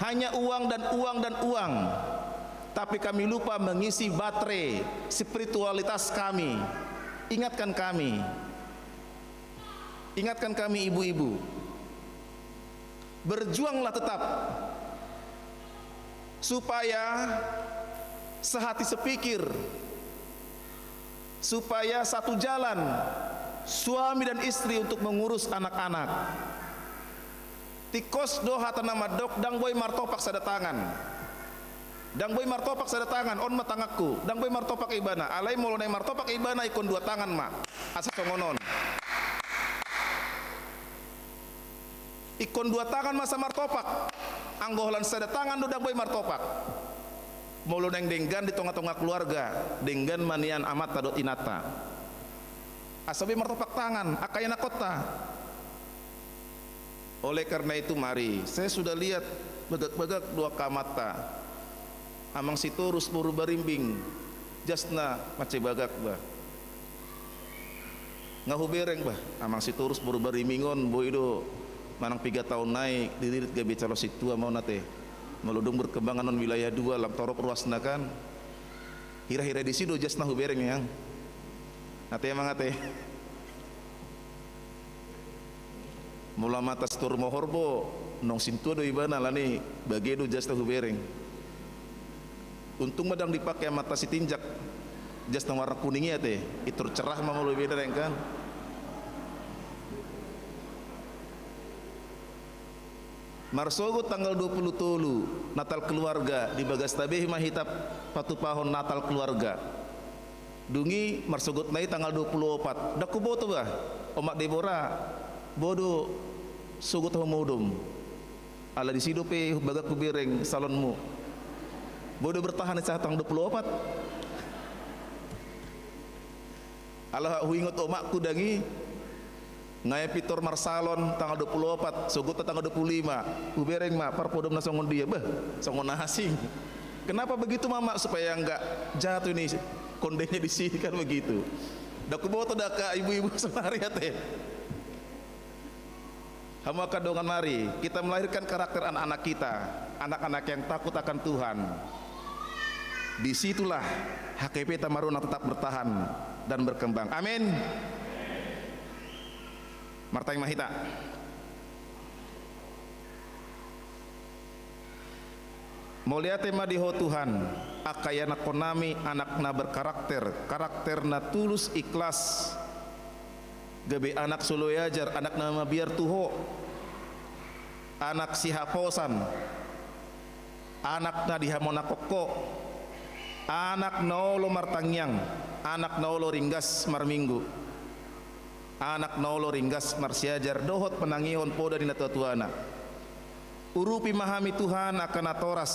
[SPEAKER 3] Hanya uang dan uang dan uang. Tapi kami lupa mengisi baterai spiritualitas kami. Ingatkan kami. Ingatkan kami ibu-ibu. Berjuanglah tetap supaya sehati sepikir, supaya satu jalan suami dan istri untuk mengurus anak-anak. Tikos doha tanama dok dang boy martopak sadatangan. Dang boy martopak sadatangan on matangakku. Dang boy martopak ibana. Alai molonai martopak ibana ikon dua tangan ma. Asa songonon. Ikon dua tangan masa martopak. Anggohlan sadatangan do dang boy martopak. Molonai denggan di tengah-tengah keluarga. Denggan manian amat tadot inata. Asabi martopak tangan akayana kota. Oleh karena itu mari, saya sudah lihat begak-begak dua kamata. Amang sitorus buru barimbing, jasna mace bagak bah. Ngahu bereng bah, amang sitorus buru barimbingon boido manang 3 tahun naik dilirit gabe calo situa mau nate. Meludung berkembangan non wilayah 2 lam torok ruasna kan. hira-hira di sido jas nahu bereng yang ate emang ate mula mata stur mohorbo nong sintu do ibana lani bagedo jas nahu bereng untung madang dipakai mata si tinjak jas nang warna kuningnya teh itu cerah mah lebih beda kan. Marsogo tanggal 27 Natal keluarga di Bagas Tabeh mahitap patu pahon Natal keluarga. Dungi marsogot nai tanggal 24. Dak kuboto bah. Omak Deborah bodo sugut homodum. Ala di sido pe bagak kubereng salonmu. Bodo bertahan sa tanggal 24. Allah huingot omakku dangi ngai pitor marsalon tanggal 24 sugut tanggal 25 ubereng mah parpodom na songon dia beh songon asing. Kenapa begitu mama supaya enggak jatuh ini kondenya di sini kan begitu. Dak kuboto dak ka ibu-ibu senari teh. Hama kadongan mari kita melahirkan karakter anak-anak kita, anak-anak yang takut akan Tuhan. Disitulah HKP Tamaruna tetap bertahan dan berkembang. Amin. Martang Mahita. Mulia tema diho Tuhan, akayana konami anakna karakterna tulus ikhlas. Gabe anak suluyajar, anak nama biar tuho, anak sihaposan, anak na dihamona koko, anak naolo martangyang, anak naolo ringgas marminggu. Anak naolo ringgas marsiajar dohot penangihon poda dina tuana urupi mahami Tuhan akan atoras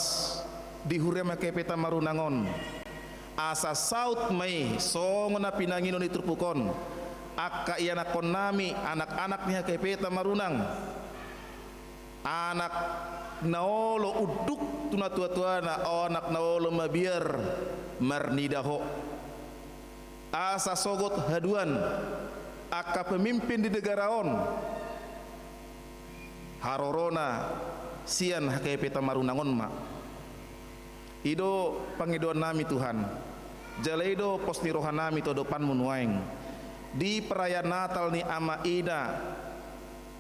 [SPEAKER 3] dihurema kepeta marunangon asa saut mai songona pinanginon iturpukon akka iana konami anak-anak niha kepeta marunang anak naolo uduk tuna tuana anak naolo mabiar marnidaho asa sogot haduan aka pemimpin di negaraon harorona sian HKP Tamarunangon ma ido pangidoan nami Tuhan jalaido posni rohanami to depan munuaing di perayaan Natal ni ama ida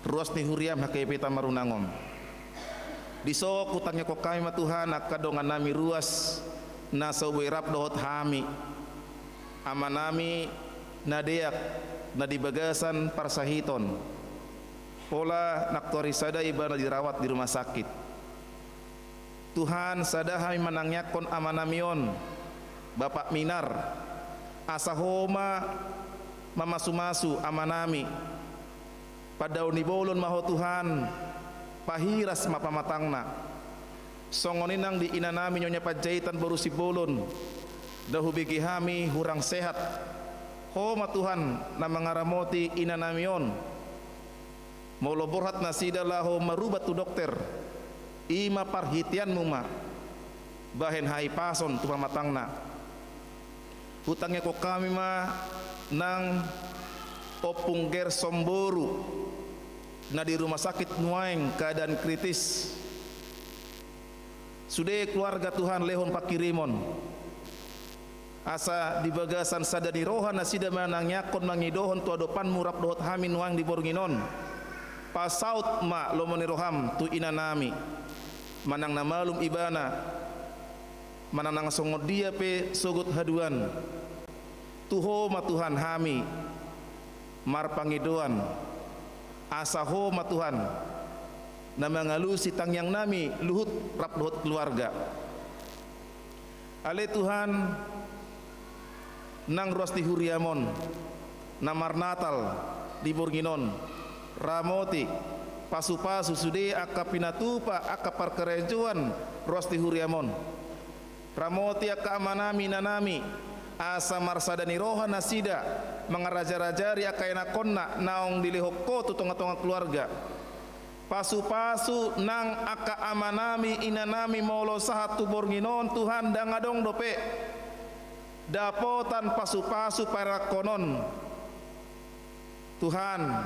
[SPEAKER 3] ruas ni huriam HKP Tamarunangon diso kutangnya kok kami ma Tuhan aka dongan nami ruas na sawerap dohot hami ama nami nadeak na di Bagasan Parsahiton pola naktori sada ibana dirawat di rumah sakit. Tuhan sada kami menangyakon amanamion Bapak Minar asahoma mamasumasu amanami padaw ni bolon maho Tuhan pahiras mapamatangna songoninang di inanami nyonya pajaitan baru si bolon dahubigi hami hurang sehat. Homa Tuhan na mangaramoti inanamion maulo borhat nasida laho marubat tu dokter ima parhitian muma bahen hai pason tu mamatangna hutangnya ko kami ma nang opung ger somboru na di rumah sakit nuaing keadaan kritis sudah keluarga Tuhan lehon pakirimon asa di Bagasan sada di rohan nasida manang yakon mangidohon tu adopan murap dohot hamin wang di bornginon pasaut ma lomoni roham tu inanami manang namalum ibana manang nang songod dia pe sogot haduan tuho ma Tuhan hami mar pangidoan asa ho ma Tuhan na mangalusi tangyang nami luhut rap dohot keluarga ale Tuhan nang ruas di huriamon namar Natal di Borginon ramoti pasu-pasu sude aka pinatupa aka parkerejuan ruas di huriamon ramoti aka amanami nanami asa marsadani roha nasida mangaraja-rajari aka enakonna naong dilihokko tu tonga-tonga keluarga pasu-pasu nang aka amanami inanami maulo sahatu Borginon Tuhan dangadong dope dapotan pasu-pasu para konon Tuhan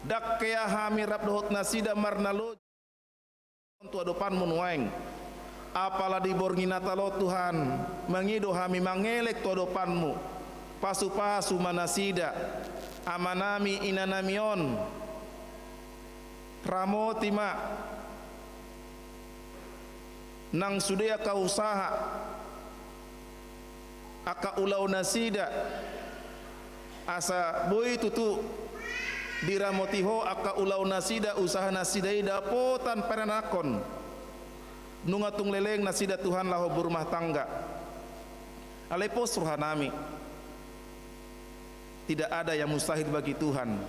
[SPEAKER 3] dak kaya hami rap dohot nasida marnalo tu adopan munuaing apalah diborngina talo Tuhan mengido hami mangelek todopanmu pasu-pasu manasida amanami inanamion ramotima nang sudea ka usaha aka ulau nasida asa boy tutu diramotiho aka ulau nasida usaha nasida dapotan paranakon nungatung leleng nasida Tuhan laho berumah tangga alepos rohanami tidak ada yang mustahil bagi Tuhan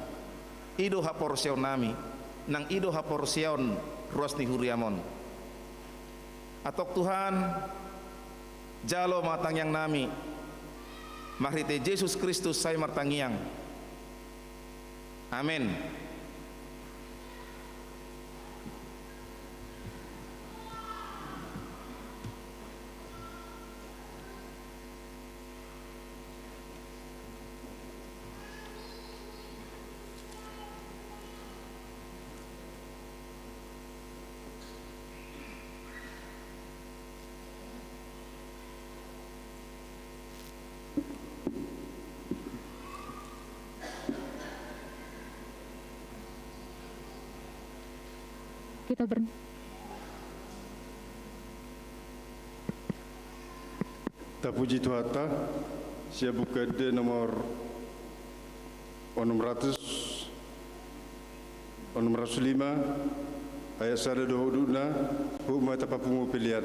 [SPEAKER 3] ido haporsion nami nang ido haporsion ruas ni huriamon atok Tuhan jalo matang yang nami mahrite Yesus Kristus saya martangiang amin.
[SPEAKER 4] Kita
[SPEAKER 6] Tapuji Tuhata, saya buka de nomor 605 ayat 1 dohoduna hukum tapapungu pilihan.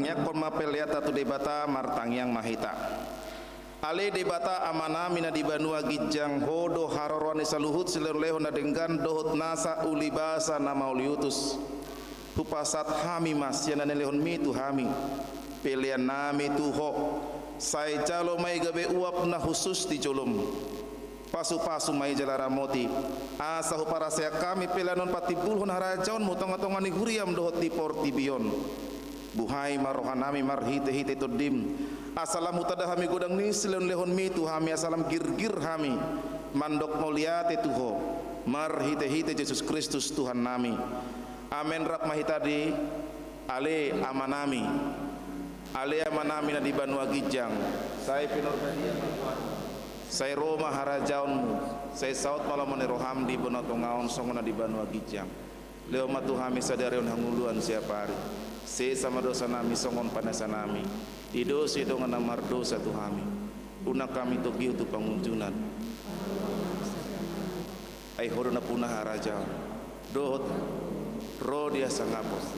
[SPEAKER 3] tangyak korma peliata tu debata martangyang mahita. Ale debata amana mina di Banua Gijang hodo harorwani saluhut silerleho na denggan dohot nasa ulibasa na mauliutus. Hupasat hami mas yana nelehon mitu hami. Pelian nami tuho. Sai calo mai gabe uap na khusus di colom. Pasu-pasu mai jalara moti. Asa hupara saya kami pelanon patibulhon harajaon mutong-atongan ni huriam dohot di portibion. Buhai marohanami marhite-hite todim. Asalam utada hami godang ni silon lehon mitu hami asalam gir-gir hami. Mandok moliate tuho. Marhite-hite Yesus Kristus Tuhan nami. Amen rap mahitadi. Ale amanami. Ale amanami na di Banua Gijang. Saya pinorbadia saya Roma harajaonmu. Saya saut malam meneroham di bonatongaon songona di Banua Gijang. Leo matu hami sadarion hanguluan siapa hari. Se sama dosa nami songon panasa nami. Idosi dongan amar dosa tu hami. Una kami togiu tu pangunjunan. Ai horona punah harajaon. Dohot ro dia sangapos.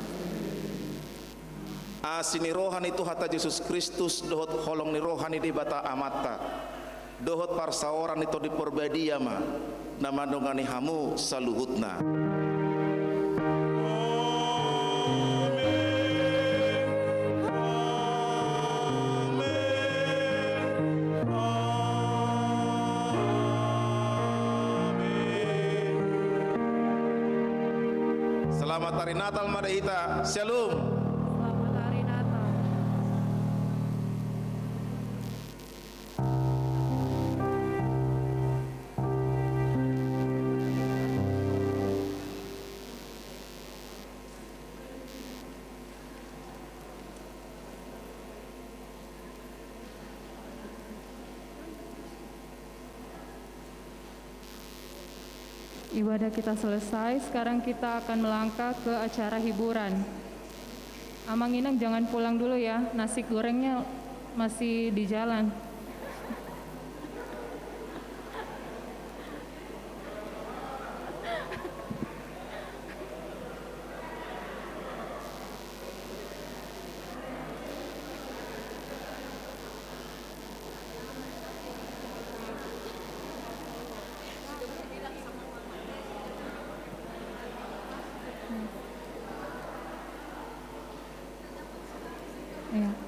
[SPEAKER 3] Asini rohani itu hata Yesus Kristus dohot holong ni rohani di bata amata. Dohot parsaoran itu di perbadia ma nama dongani hamu saluhutna. Selamat hari Natal Madahita. Shalom.
[SPEAKER 4] Ibadah kita selesai, sekarang kita akan melangkah ke acara hiburan. Amang Inang jangan pulang dulu ya, nasi gorengnya masih di jalan.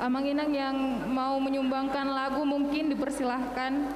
[SPEAKER 4] Amang Inang yang mau menyumbangkan lagu mungkin dipersilahkan.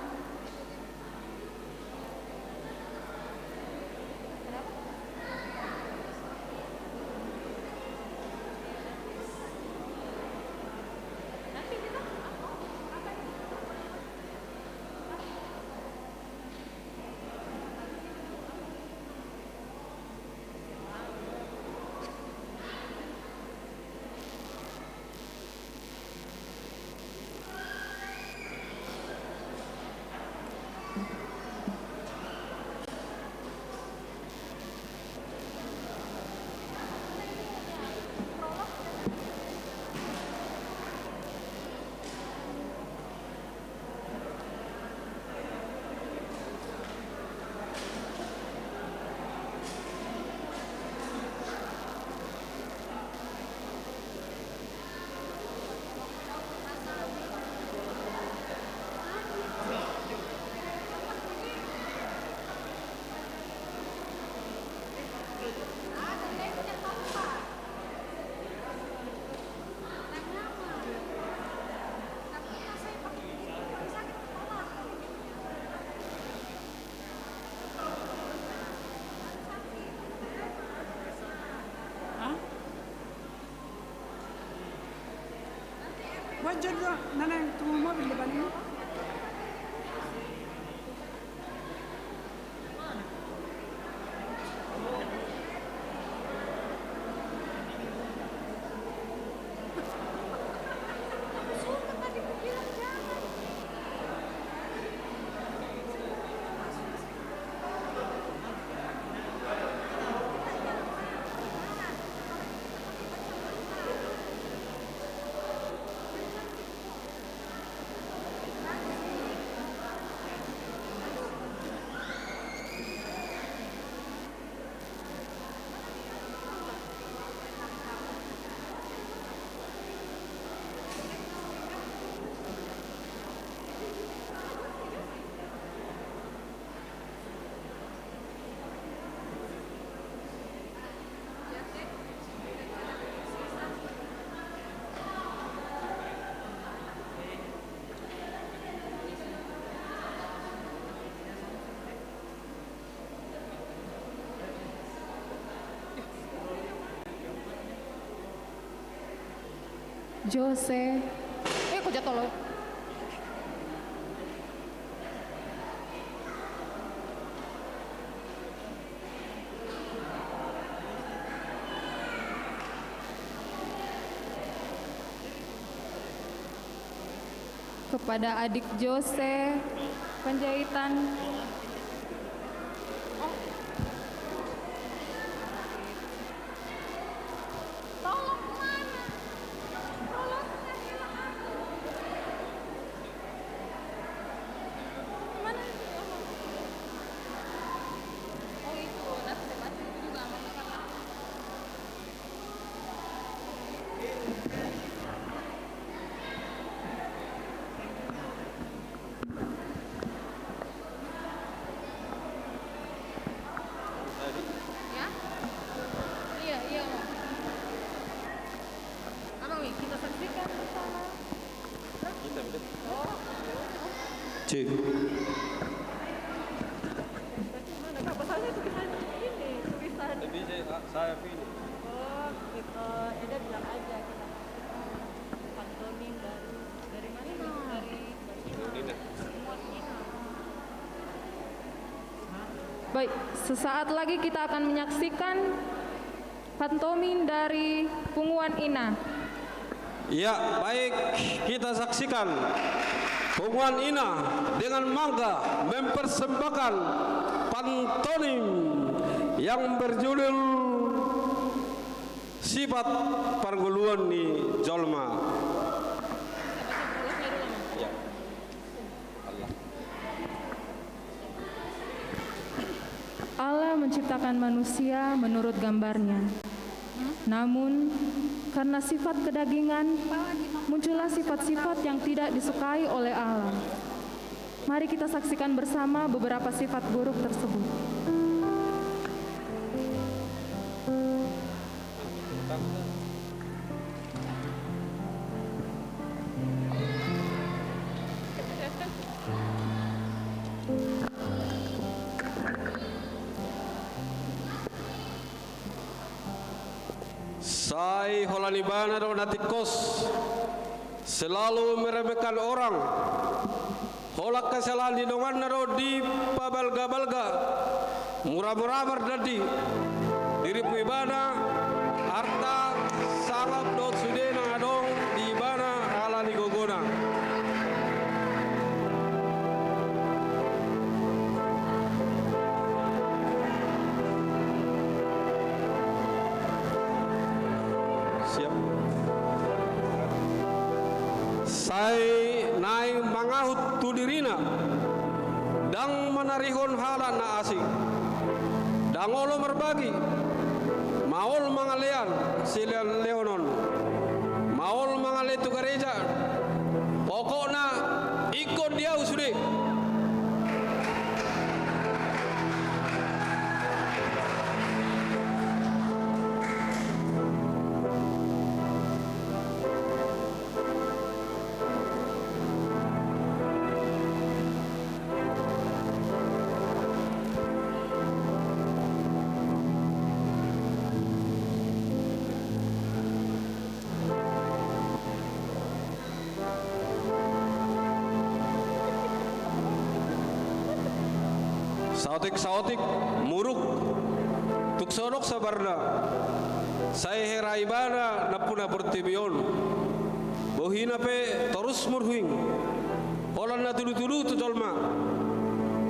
[SPEAKER 7] Wajar juga, nana tunggu mobil depan ini.
[SPEAKER 4] Jose, kok jatuh loh. Kepada adik Jose, penjahitan. Tolong kemana? Tolong kasihlah aku. Mana? Oh itu, nanti masih juga aman.
[SPEAKER 1] Cik.
[SPEAKER 9] Lebih saya pilih.
[SPEAKER 5] Oh, gitu. Eda bilang aja kita pantomin dari mana? Dari
[SPEAKER 4] Baik, sesaat lagi kita akan menyaksikan pantomin dari Punguan Ina.
[SPEAKER 1] Ya, baik, kita saksikan Punguan Ina dengan bangga mempersembahkan pantomim yang berjudul Sifat Perguluan ni Jolma. Ya. Allah.
[SPEAKER 4] Allah menciptakan manusia menurut gambarnya. Namun, karena sifat kedagingan, muncullah sifat-sifat yang tidak disukai oleh Allah. Mari kita saksikan bersama beberapa sifat buruk tersebut.
[SPEAKER 1] Sai holanibana do natikos selalu meremehkan orang. Holak kesalahan di dongan naro di pabalga-balga murah-murah berdadi diri pribana harta salap dot sudena adong di bana ala ni gogona. Sai naing mangahut tu dirina dang menarihon hala na asing dang olo berbagi maul mangalean silian leonon maul mangale tu gereja pokokna ikut dia usudi. Sautik muruk tuksonok sabarna saya heraibana napuna bertibion bohina pe terus murhuing holan na tudu-tudu tu jolma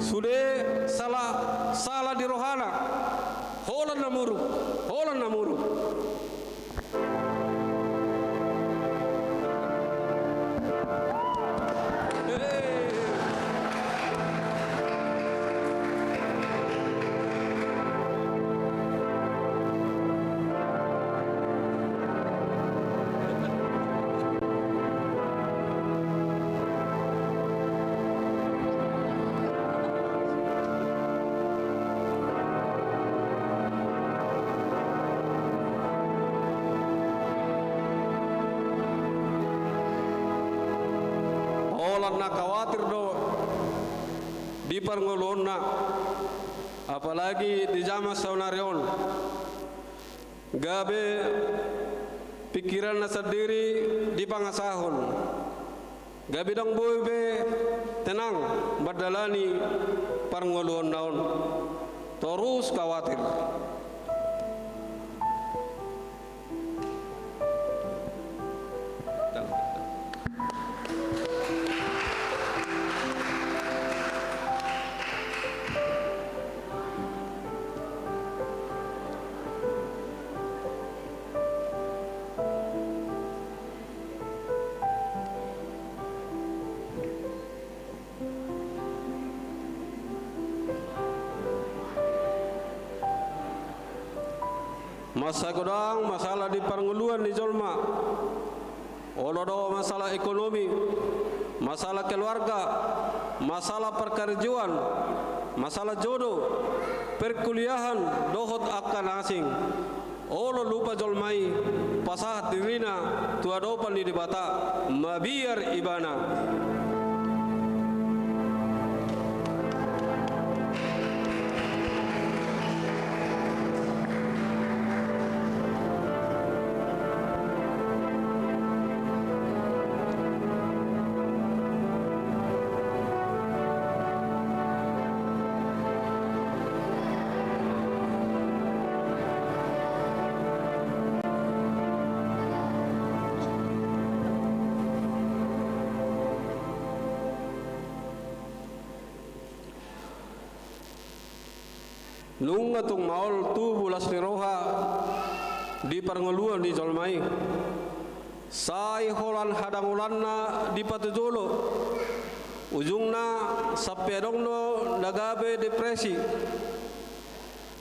[SPEAKER 1] sude salah di rohana holan na muruk na khawatir do di parngolonna apalagi di zaman saunarion gabe pikiran sendiri di pangasahon. Gabidang boy be tenang berdalani parngoluan naon. Terus khawatir. Masa kodang masalah di parnguluan di Jolma, olodo masalah ekonomi, masalah keluarga, masalah perkerjaan, masalah jodoh, perkuliahan, dohot akan asing. Olo lupa Jolmai, pasah dirina, tuadopan di bata, mabiar ibana. Nung atung maol tu bulas ni roha di parngoluan di Jolmai. Sai holan hadangulanna di patujolo. Ujungna sapedongno nagabe depresi.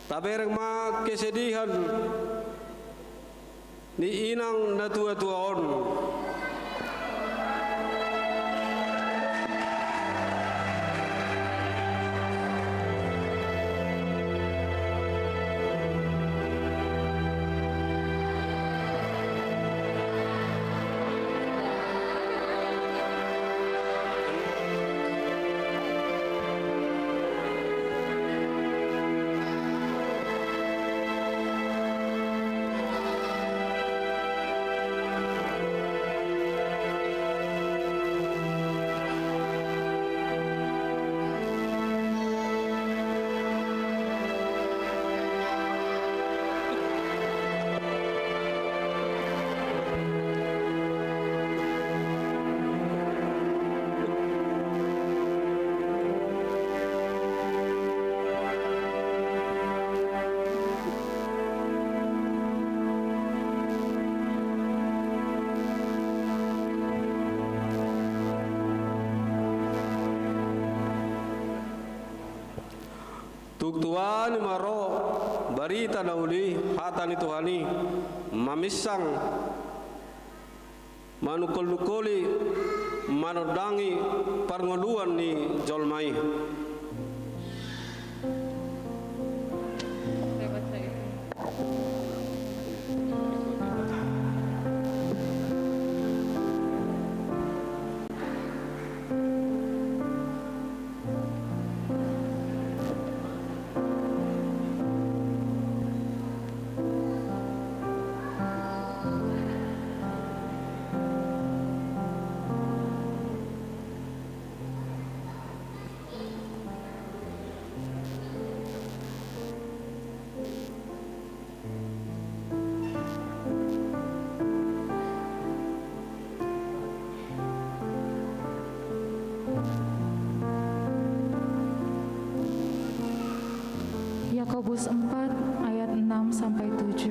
[SPEAKER 1] Tabereng ma kesedihan ni inang natua-tuaon. Tuktuan maro barita nauli hatani Tuhani mamisang manukul-nukuli manodangi parngoluan ni Jolmai.
[SPEAKER 4] Yakobus 4 ayat 6 sampai 7.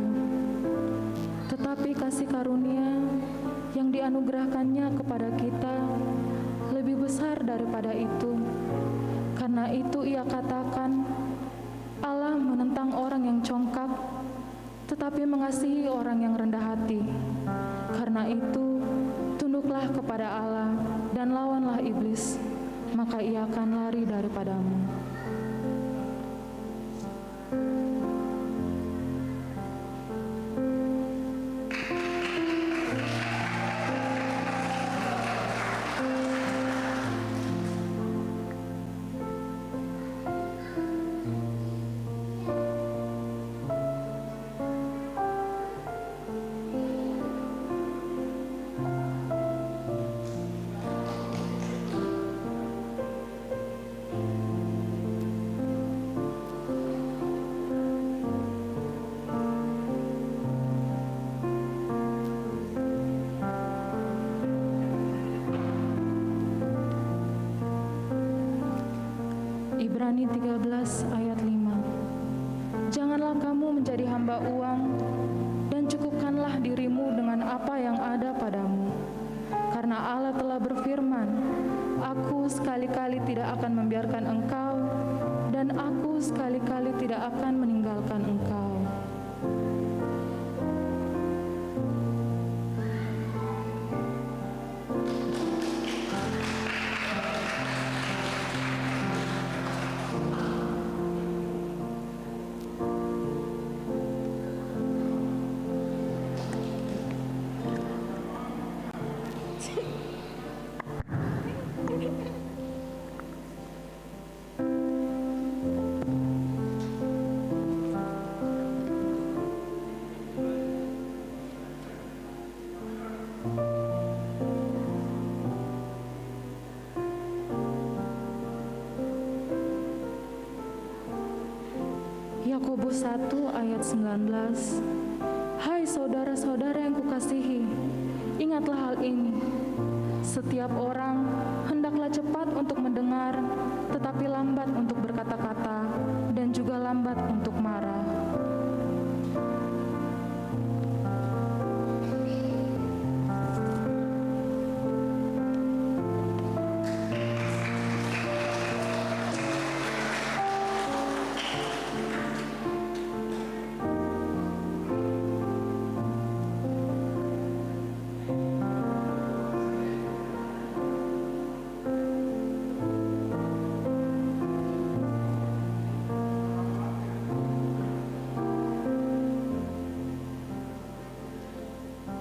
[SPEAKER 4] Tetapi kasih karunia yang dianugerahkannya kepada kita lebih besar daripada itu. Karena itu ia katakan, Allah menentang orang yang congkak, tetapi mengasihi orang yang rendah hati. Karena itu, tunduklah kepada Allah dan lawanlah iblis, maka ia akan lari daripadamu. Ibrani 13 ayat 5. Janganlah kamu menjadi hamba uang dan cukupkanlah dirimu dengan apa yang ada padamu. Karena Allah telah berfirman, Aku sekali-kali tidak akan membiarkan engkau dan Aku sekali-kali tidak akan meninggalkan engkau. Yakobus 1 ayat 19. Hai saudara-saudara yang kukasihi, ingatlah hal ini. Setiap orang hendaklah cepat untuk mendengar, tetapi lambat untuk berkata-kata, dan juga lambat untuk marah.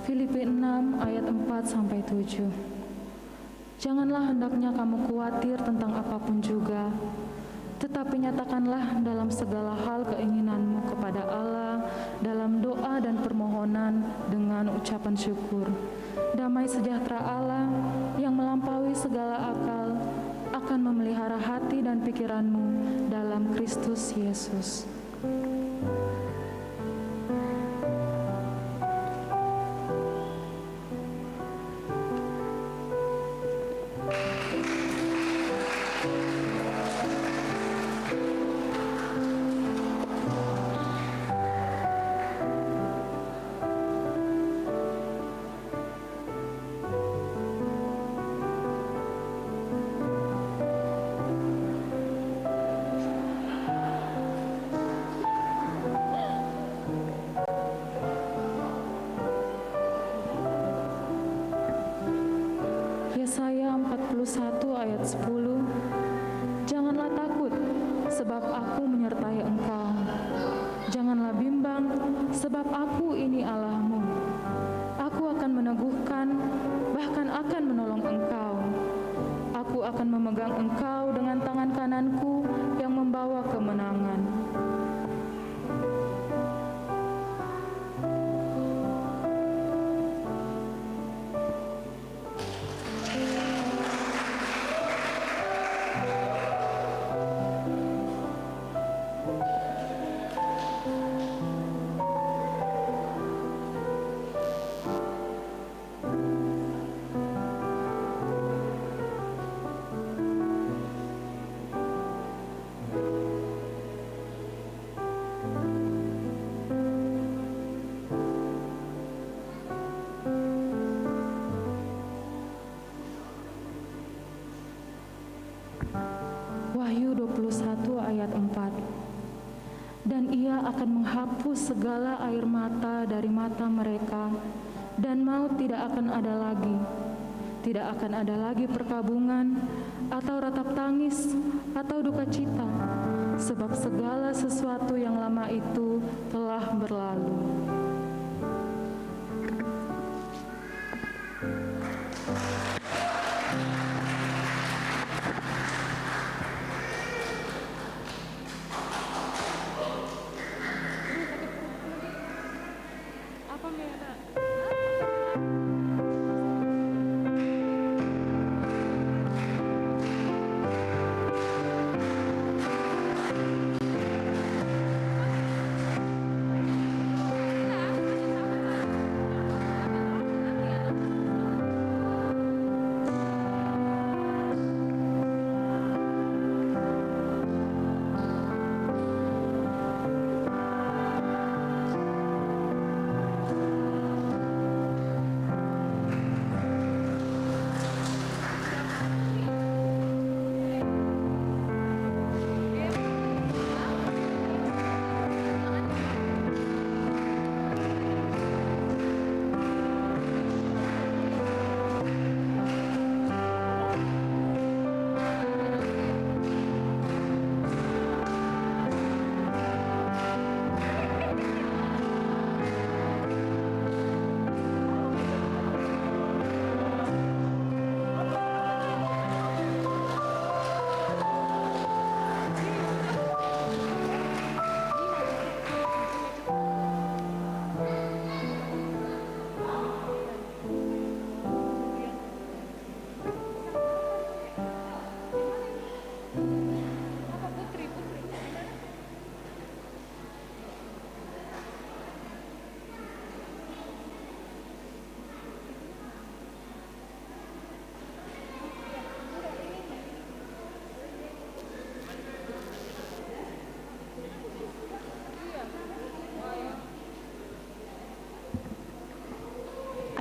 [SPEAKER 4] Filipi 6 ayat 4-7. Janganlah hendaknya kamu khawatir tentang apapun juga, tetapi nyatakanlah dalam segala hal keinginanmu kepada Allah dalam doa dan permohonan dengan ucapan syukur. Damai sejahtera Allah yang melampaui segala akal akan memelihara hati dan pikiranmu dalam Kristus Yesus. Yesaya 41 ayat 10. Janganlah takut, sebab aku menyertai engkau. Janganlah bimbang, sebab aku ini Allahmu. Aku akan meneguhkan, bahkan akan menolong engkau. Aku akan memegang engkau dengan tangan kananku yang membawa kemenangan. Wahyu 21 ayat 4. Dan ia akan menghapus segala air mata dari mata mereka, dan maut tidak akan ada lagi. Tidak akan ada lagi perkabungan, atau ratap tangis, atau duka cita, sebab segala sesuatu yang lama itu telah berlalu.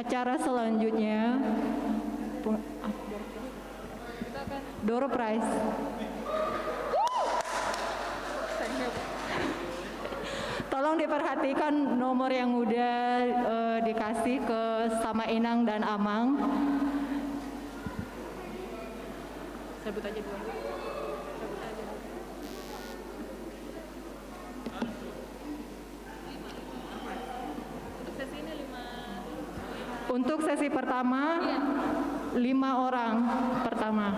[SPEAKER 5] acara selanjutnya door prize. Tolong diperhatikan nomor yang udah dikasih ke sama Inang dan Amang. Sebut aja dua. Untuk sesi pertama, 5 orang pertama.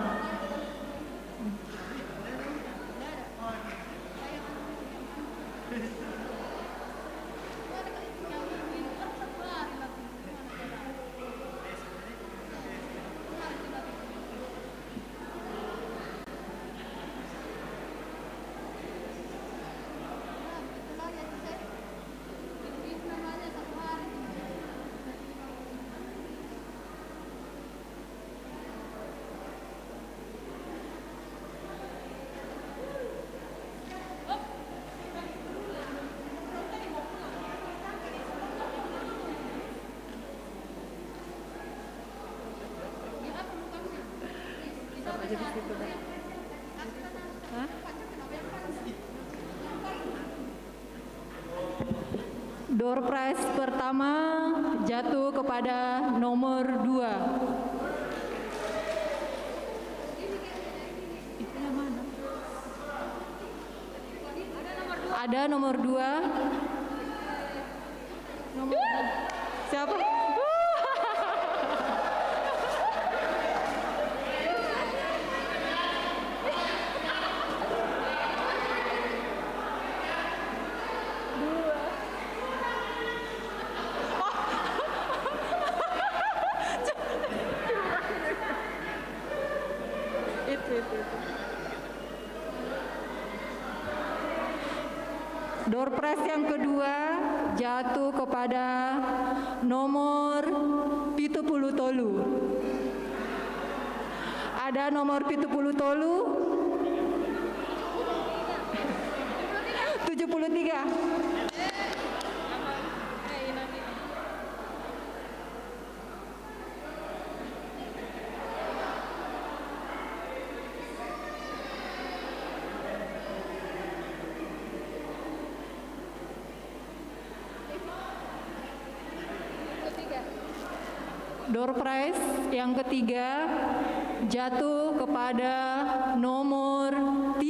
[SPEAKER 5] Door prize pertama jatuh kepada nomor 2. Ada nomor 2. Siapa? Door prize yang kedua jatuh kepada nomor 70 tolu. Ada nomor 70 tolu 73. Door prize yang ketiga jatuh kepada nomor 3.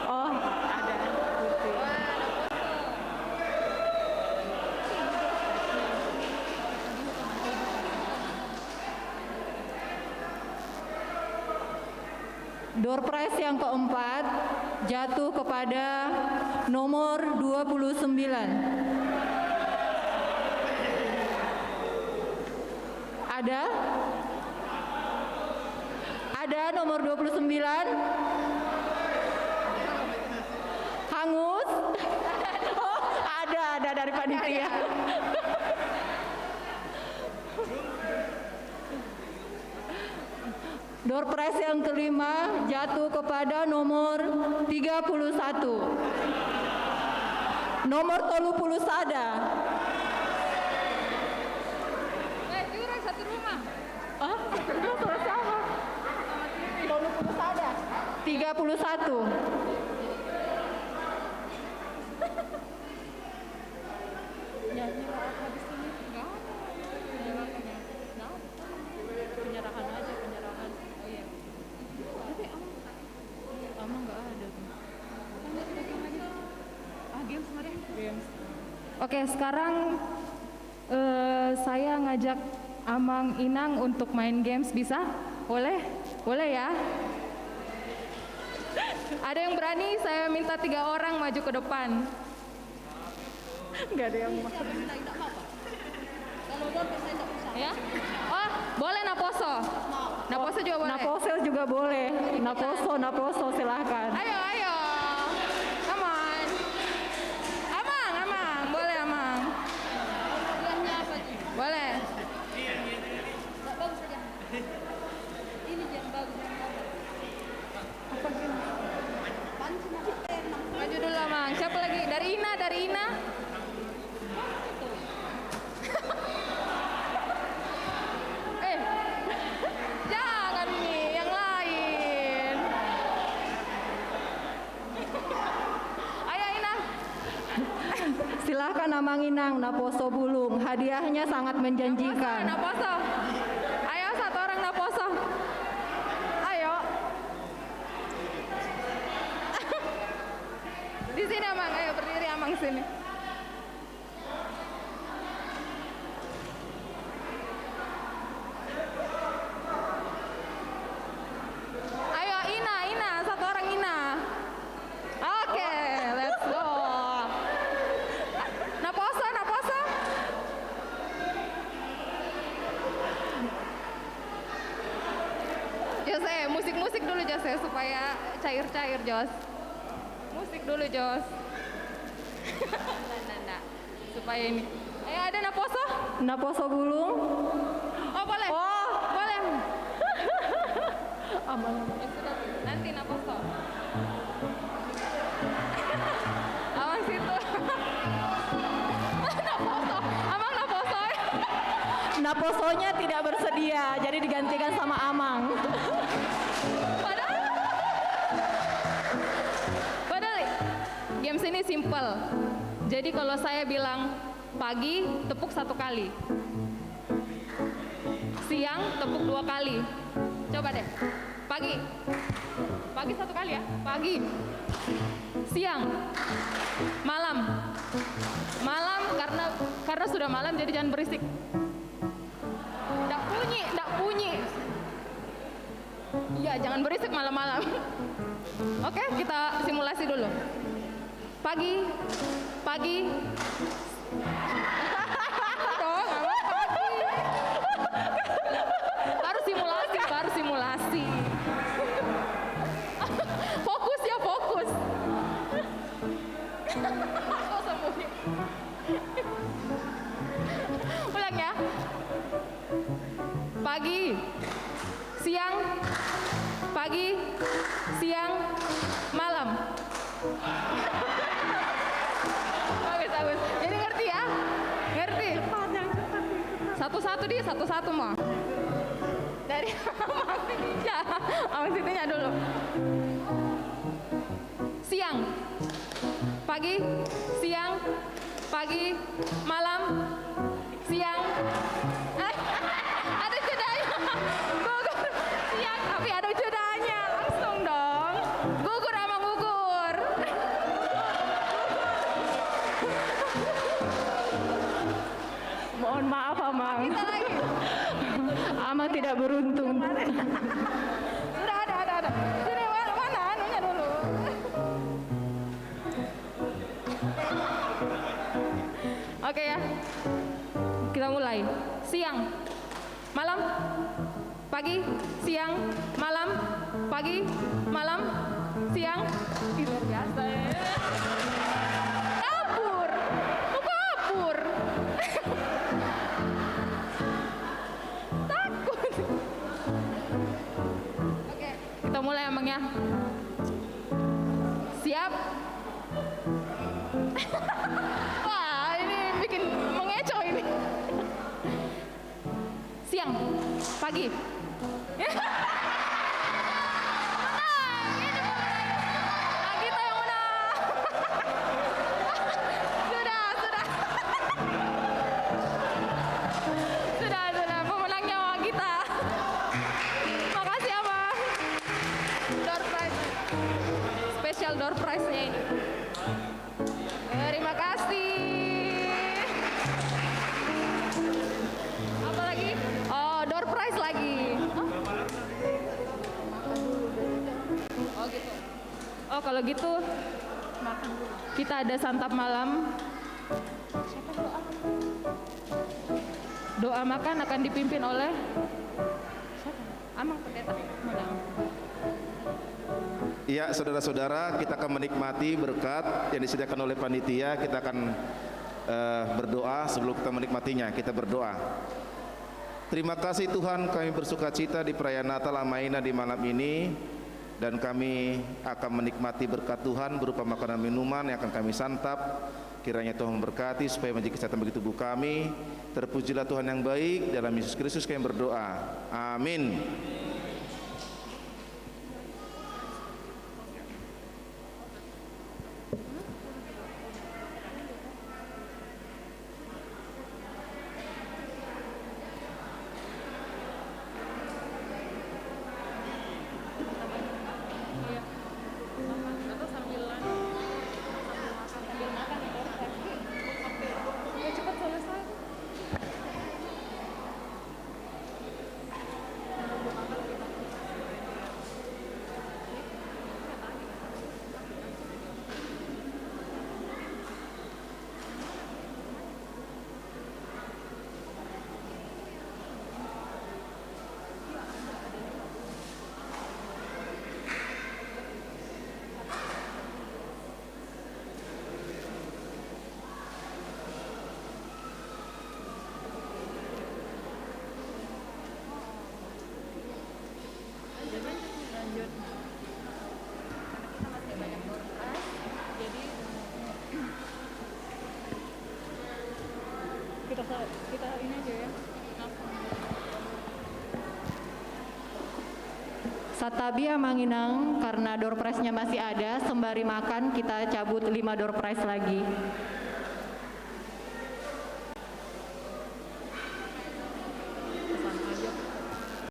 [SPEAKER 5] Oh, ada. Door prize yang keempat jatuh kepada nomor 29. Ada? Ada nomor 29? Hangus? Oh, ada dari panitia. Door prize yang kelima jatuh kepada nomor 31. Nomor 30 ada.
[SPEAKER 4] Jurang satu rumah.
[SPEAKER 5] Ah, sama. 30 ada. 31.
[SPEAKER 4] Habis ini enggak ada. Penyerahan aja, penyerahan. Oh iya. Tapi Amang enggak ada. Games kemarin. Games. Oke, sekarang saya ngajak Amang Inang untuk main games, bisa? Boleh? Boleh ya? Ada yang berani? Saya minta 3 orang maju ke depan. Enggak ada yang mau. Ya? Oh, boleh Naposo. Naposo juga boleh.
[SPEAKER 5] Naposo juga boleh. Naposo silahkan.
[SPEAKER 4] Ayo. Come on. Amang. Boleh Amang. Boleh.
[SPEAKER 8] Bagus saja. Ini yang bagus.
[SPEAKER 4] Maju dulu Amang. Siapa lagi? Dari Ina. dari Ina. Jangan nih, yang lain. Ayo Ina.
[SPEAKER 5] Silahkan Amang Inang, naposo bulung. Hadiahnya sangat menjanjikan.
[SPEAKER 4] Naposo. Ayo satu orang naposo. Ayo. Di sini Amang, ayo berdiri Amang sini. Ayo Ina, satu orang Ina. Oke, let's go. Naposo. Jose, musik dulu Jose supaya cair-cair Jos. Musik dulu Jos. Nah, supaya ini. Ayo ada naposo?
[SPEAKER 5] Naposo bulung.
[SPEAKER 4] Oh boleh.
[SPEAKER 5] Oh.
[SPEAKER 4] Boleh.
[SPEAKER 5] Amang.
[SPEAKER 4] Ya sudah, nanti naposo. Amang situ. Naposo. Amang naposo.
[SPEAKER 5] Naposonya tidak bersedia, jadi digantikan sama Amang.
[SPEAKER 4] Padahal games ini simple. Jadi kalau saya bilang pagi, tepuk 1 kali. Siang, tepuk 2 kali. Coba deh. Pagi. Pagi 1 kali ya. Pagi. Siang. Malam. Malam karena sudah malam jadi jangan berisik. Nggak bunyi. Iya, jangan berisik malam-malam. Oke, kita simulasi dulu. Pagi. Dong, pagi. Baru simulasi. Fokus ya, fokus. Kok sembunyi? Ulang ya. Pagi, siang, malam. Bagus. Jadi ngerti ya? Ngerti? Satu-satu mau. Dari Amang situnya dulu. Siang, pagi, malam, siang. Ada jedanya. Gugur. Siang, tapi ada jedanya. Langsung dong. Gugur Amang gugur.
[SPEAKER 5] Mohon maaf Amang.
[SPEAKER 4] Kita lagi.
[SPEAKER 5] Amang tidak beruntung.
[SPEAKER 4] Sudah ada. Sini mana anunya dulu. Oke ya. Kita mulai. Siang, malam, pagi, siang, malam, pagi, malam, siang. Luar biasa ya. Kabur. Takut. Oke, kita mulai Amang ya. Siap? Wah, ini bikin mengecoh ini. Siang, pagi. Kita yang menang. Sudah. Pemenangnya kita. Makasih Abang. Door prize. Special door prize-nya ini. Terima kasih. Apa lagi? Oh, door prize lagi. Oh gitu. Oh kalau gitu kita ada santap malam. Doa makan akan dipimpin oleh Amang Pendeta.
[SPEAKER 3] Iya, saudara-saudara, kita akan menikmati berkat yang disediakan oleh panitia. Kita akan berdoa sebelum kita menikmatinya. Kita berdoa. Terima kasih Tuhan, kami bersukacita di perayaan Natal Amaina di malam ini, dan kami akan menikmati berkat Tuhan berupa makanan minuman yang akan kami santap Kiranya Tuhan memberkati supaya menjadi kesehatan bagi tubuh kami. Terpujilah Tuhan yang baik, dalam Yesus Kristus kami berdoa. Amin.
[SPEAKER 4] Kita ini aja ya.
[SPEAKER 5] Satabia Manginang, karena door prize-nya masih ada, sembari makan kita cabut 5 door prize lagi.